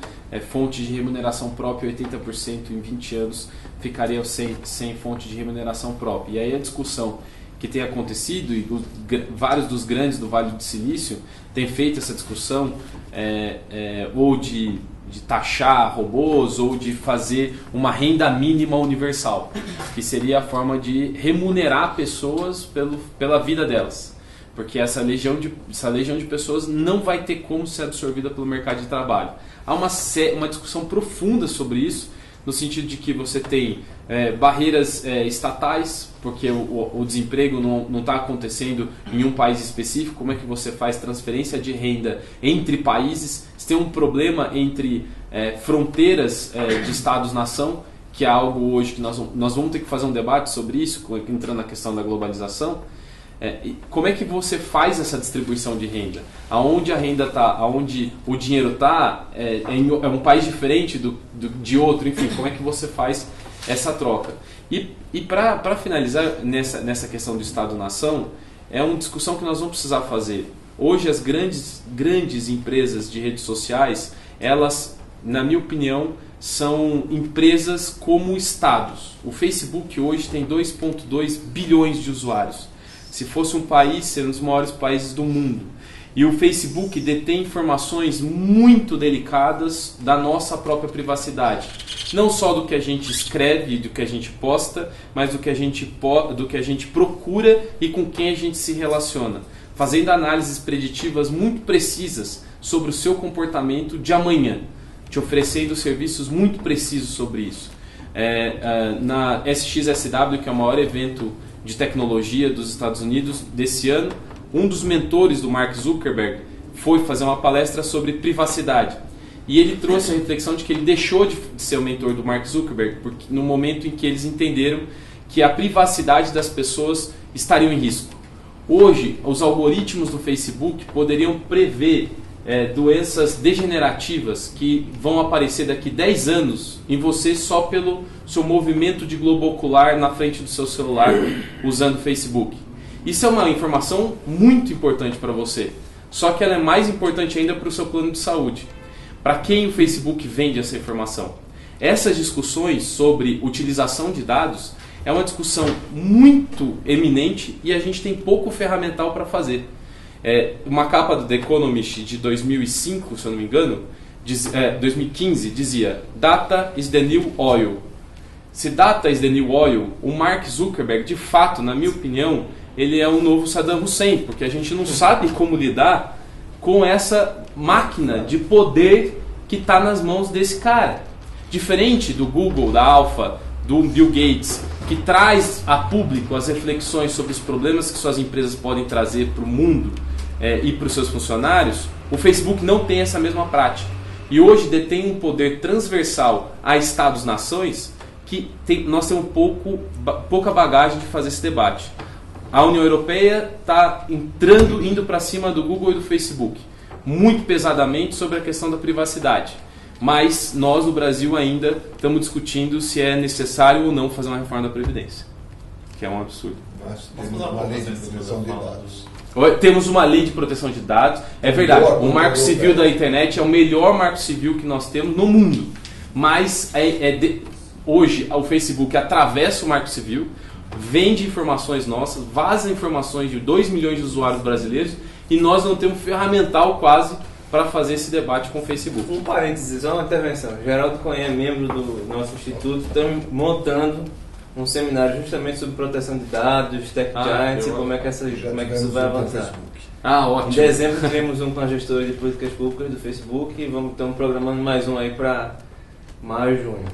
fonte de remuneração própria, 80% em 20 anos ficariam sem fonte de remuneração própria. E aí a discussão que tem acontecido, e vários dos grandes do Vale do Silício têm feito essa discussão, ou de taxar robôs, ou de fazer uma renda mínima universal, que seria a forma de remunerar pessoas pela vida delas. Porque essa legião de pessoas não vai ter como ser absorvida pelo mercado de trabalho. Há uma discussão profunda sobre isso, no sentido de que você tem barreiras estatais, porque o desemprego não está acontecendo em um país específico. Como é que você faz transferência de renda entre países? Você tem um problema entre fronteiras de Estados-nação, que é algo hoje que nós vamos ter que fazer um debate sobre isso, entrando na questão da globalização. Como é que você faz essa distribuição de renda? Aonde a renda está, aonde o dinheiro está, é um país diferente de outro, enfim, como é que você faz essa troca? E para finalizar nessa questão do Estado-nação, é uma discussão que nós vamos precisar fazer. Hoje as grandes empresas de redes sociais, elas, na minha opinião, são empresas como estados. O Facebook hoje tem 2,2 bilhões de usuários. Se fosse um país, seria um dos maiores países do mundo. E o Facebook detém informações muito delicadas da nossa própria privacidade. Não só do que a gente escreve, do que a gente posta, mas do que a gente procura e com quem a gente se relaciona. Fazendo análises preditivas muito precisas sobre o seu comportamento de amanhã. Te oferecendo serviços muito precisos sobre isso. Na SXSW, que é o maior evento de tecnologia dos Estados Unidos desse ano, um dos mentores do Mark Zuckerberg foi fazer uma palestra sobre privacidade. E ele trouxe a reflexão de que ele deixou de ser o mentor do Mark Zuckerberg porque, no momento em que eles entenderam que a privacidade das pessoas estaria em risco. Hoje, os algoritmos do Facebook poderiam prever doenças degenerativas que vão aparecer daqui 10 anos em você só pelo seu movimento de globo ocular na frente do seu celular usando o Facebook. Isso é uma informação muito importante para você, só que ela é mais importante ainda para o seu plano de saúde. Para quem o Facebook vende essa informação? Essas discussões sobre utilização de dados é uma discussão muito eminente e a gente tem pouco ferramental para fazer. Uma capa do The Economist de 2005, se eu não me engano, 2015, dizia Data is the new oil. Se data is the new oil, o Mark Zuckerberg, de fato, na minha opinião, ele é o novo Saddam Hussein, porque a gente não sabe como lidar com essa máquina de poder que está nas mãos desse cara. Diferente do Google, da Alpha, do Bill Gates, que traz a público as reflexões sobre os problemas que suas empresas podem trazer para o mundo e para os seus funcionários, o Facebook não tem essa mesma prática. E hoje detém um poder transversal a Estados-nações que nós temos pouca bagagem de fazer esse debate. A União Europeia está indo para cima do Google e do Facebook, muito pesadamente sobre a questão da privacidade. Mas nós, no Brasil, ainda estamos discutindo se é necessário ou não fazer uma reforma da Previdência, que é um absurdo. Nós temos uma lei de proteção de dados. Temos uma lei de proteção de dados, é verdade, o Marco Civil da internet é o melhor marco civil que nós temos no mundo, mas hoje o Facebook atravessa o Marco Civil, vende informações nossas, vaza informações de 2 milhões de usuários brasileiros e nós não temos ferramental quase para fazer esse debate com o Facebook. Um parênteses, só uma intervenção. Geraldo Cunha, membro do nosso instituto, estamos montando um seminário justamente sobre proteção de dados, Tech Giants e como é que isso vai avançar. Ótimo. Em dezembro tivemos um com a gestora de políticas públicas do Facebook e estamos programando mais um aí para maio, junho.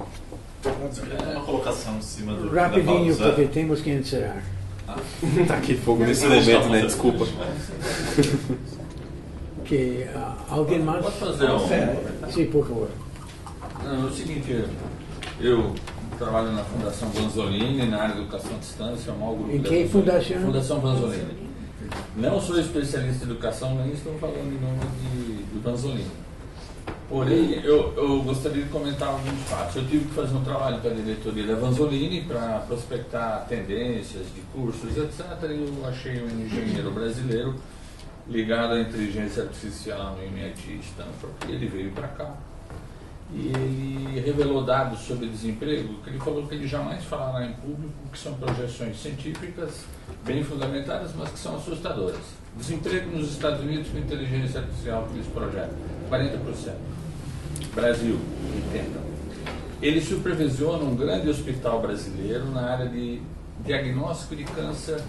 Uma colocação em cima do... Rapidinho, porque temos que encerrar. Tá aqui fogo nesse momento, né? Desculpa. Que alguém mais? Posso fazer Sim, por favor. Não, é o seguinte, eu trabalho na Fundação Vanzolini, na área de educação à distância, é um mau grupo. Em que fundação? Fundação Vanzolini. Não sou especialista em educação, nem estou falando em nome de Vanzolini. Porém, eu gostaria de comentar alguns fatos. Eu tive que fazer um trabalho para a diretoria da Vanzolini para prospectar tendências de cursos, etc. E eu achei um engenheiro brasileiro ligado à inteligência artificial no MIT Stanford. E ele veio para cá e ele revelou dados sobre desemprego que ele falou que ele jamais falará em público, que são projeções científicas bem fundamentadas, mas que são assustadoras. Desemprego nos Estados Unidos com inteligência artificial que eles projetam, 40%. Brasil, 80%. Ele supervisiona um grande hospital brasileiro na área de diagnóstico de câncer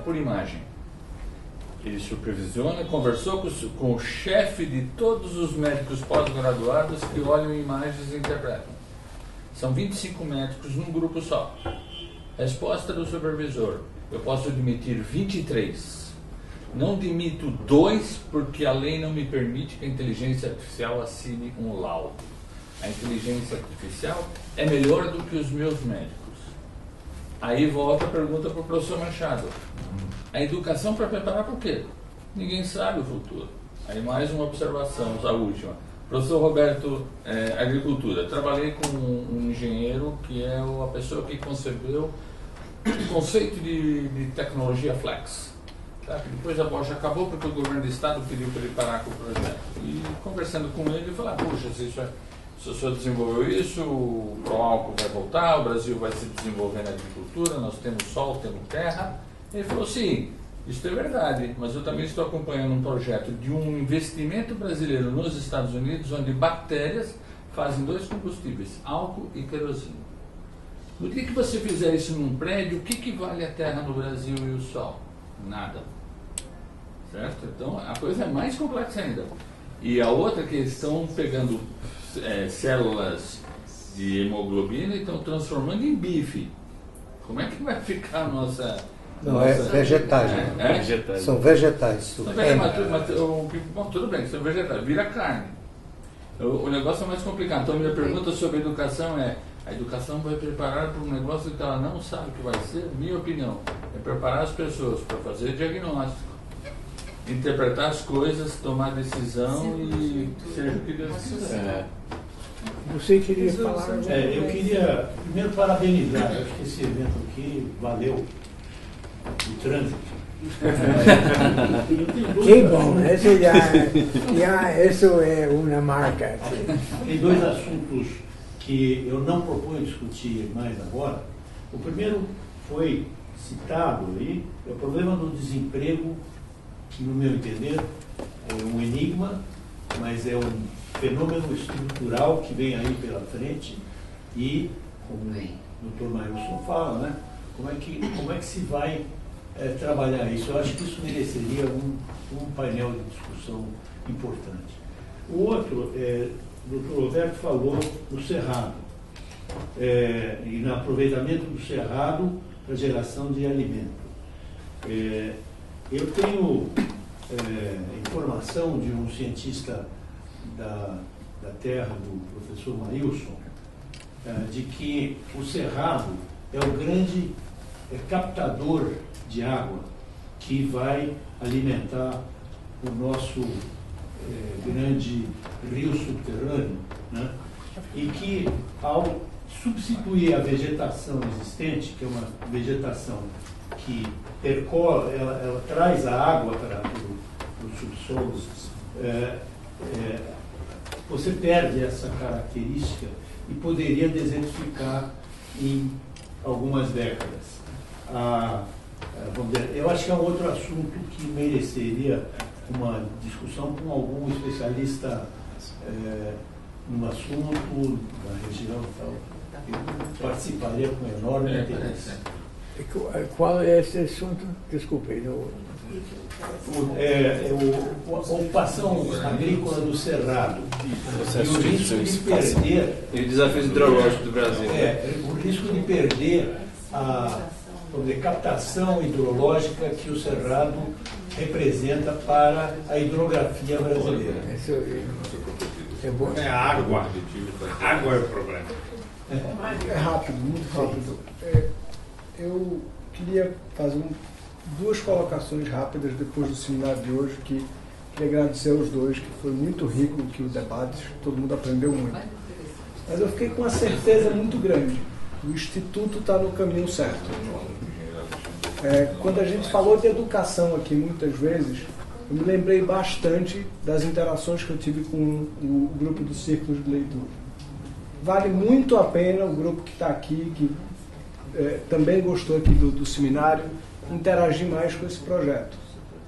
por imagem. Ele supervisiona e conversou com o chefe de todos os médicos pós-graduados que olham imagens e interpretam. São 25 médicos num grupo só. Resposta do supervisor: eu posso admitir 23. Não demito 2 porque a lei não me permite que a inteligência artificial assine um laudo. A inteligência artificial é melhor do que os meus médicos. Aí volta a pergunta para o professor Machado. A educação para preparar para o quê? Ninguém sabe o futuro. Aí mais uma observação, a última. Professor Roberto, agricultura. Trabalhei com um engenheiro que é a pessoa que concebeu o conceito de tecnologia flex. Tá? Que depois a Bosch acabou porque o governo do estado pediu para ele parar com o projeto. E conversando com ele, eu falei, puxa, se o senhor desenvolveu isso, o Proálcool vai voltar, o Brasil vai se desenvolver na agricultura, nós temos sol, temos terra. Ele falou, sim, isso é verdade, mas eu também estou acompanhando um projeto de um investimento brasileiro nos Estados Unidos, onde bactérias fazem 2 combustíveis, álcool e querosene. No dia que você fizer isso num prédio, o que vale a terra no Brasil e o sol? Nada. Certo? Então a coisa é mais complexa ainda. E a outra é que eles estão pegando células de hemoglobina e estão transformando em bife. Como é que vai ficar a nossa... Não, é vegetais. Vegetais. São vegetais. Bom, tudo bem, são vegetais. Vira carne. O negócio é mais complicado. Então, minha pergunta sobre educação é: a educação vai preparar para um negócio que ela não sabe o que vai ser? Minha opinião é preparar as pessoas para fazer diagnóstico, interpretar as coisas, tomar decisão e ser o que Deus quiser. Você queria falar? Eu queria primeiro parabenizar. Eu acho que esse evento aqui valeu o trânsito. Que bom, isso é uma marca. Tem dois assuntos que eu não proponho discutir mais agora. O primeiro foi citado aí, é o problema do desemprego, que no meu entender é um enigma, mas é um fenômeno estrutural que vem aí pela frente e, como o Dr. Mailson fala, né, como é que se vai trabalhar isso? Eu acho que isso mereceria um painel de discussão importante. O outro, o Dr. Roberto falou do cerrado, e no aproveitamento do cerrado para geração de alimento. Eu tenho informação de um cientista da terra do professor Mailson, de que o cerrado é o grande captador de água que vai alimentar o nosso grande rio subterrâneo, né? E que, ao substituir a vegetação existente, que é uma vegetação que percola, ela traz a água para os subsolos, você perde essa característica e poderia desertificar em algumas décadas. Vamos dizer, eu acho que é um outro assunto que mereceria uma discussão com algum especialista no assunto, na região e tal. Eu participaria com enorme interesse. Qual é esse assunto? Desculpe. A ocupação agrícola do Cerrado. E o risco de perder. E o desafio hidrológico do Brasil. O risco de perder a captação hidrológica que o Cerrado representa para a hidrografia brasileira. É a água. A água é o problema. É rápido, muito rápido. Eu queria fazer duas colocações rápidas depois do seminário de hoje, que queria agradecer aos dois, que foi muito rico aqui o debate, todo mundo aprendeu muito. Mas eu fiquei com uma certeza muito grande. O Instituto está no caminho certo. Quando a gente falou de educação aqui muitas vezes, eu me lembrei bastante das interações que eu tive com o grupo do Círculo de Leitura. Vale muito a pena o grupo que está aqui, que também gostou aqui do seminário, interagir mais com esse projeto.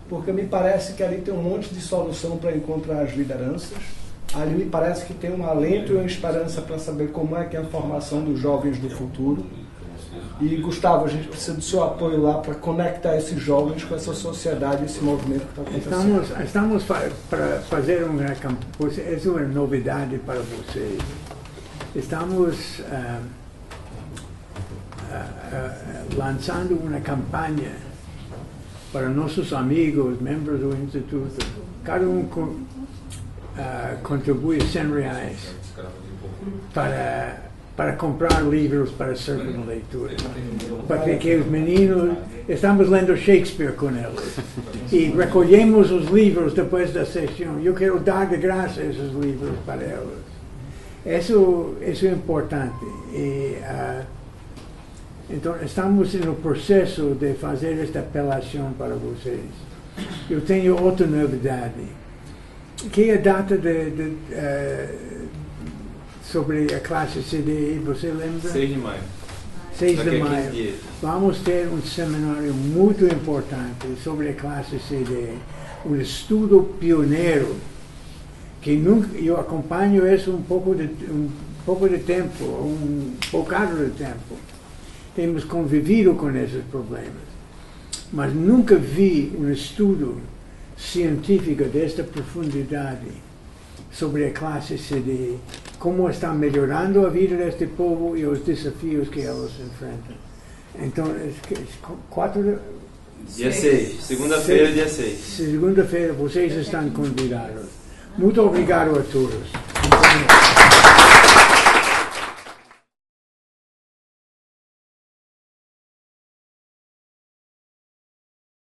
Porque me parece que ali tem um monte de solução para encontrar as lideranças. Ali me parece que tem um alento e uma esperança para saber como é que é a formação dos jovens do futuro. E, Gustavo, a gente precisa do seu apoio lá para conectar esses jovens com essa sociedade, esse movimento que está acontecendo. Estamos para fazer uma campanha, essa é uma novidade para vocês. Estamos lançando uma campanha para nossos amigos, membros do Instituto. Cada um contribui R$100 para comprar livros para Círculo de Leitura. Porque os meninos, estamos lendo Shakespeare com eles. E recolhemos os livros depois da sessão. Eu quero dar de graça esses livros para eles. Isso é importante. Então, estamos no processo de fazer esta apelação para vocês. Eu tenho outra novidade. Que é a data sobre a classe CDI, você lembra? 6 de maio. 6 de maio. Vamos ter um seminário muito importante sobre a classe CDI. Um estudo pioneiro, que eu acompanho isso um pouco de tempo, um bocado de tempo. Temos convivido com esses problemas. Mas nunca vi um estudo científico desta profundidade sobre a classe CDI, como está melhorando a vida deste povo e os desafios que elas enfrentam. Então, dia 6, segunda-feira, dia 6. Segunda-feira, vocês estão convidados. Muito obrigado a todos. Muito obrigado.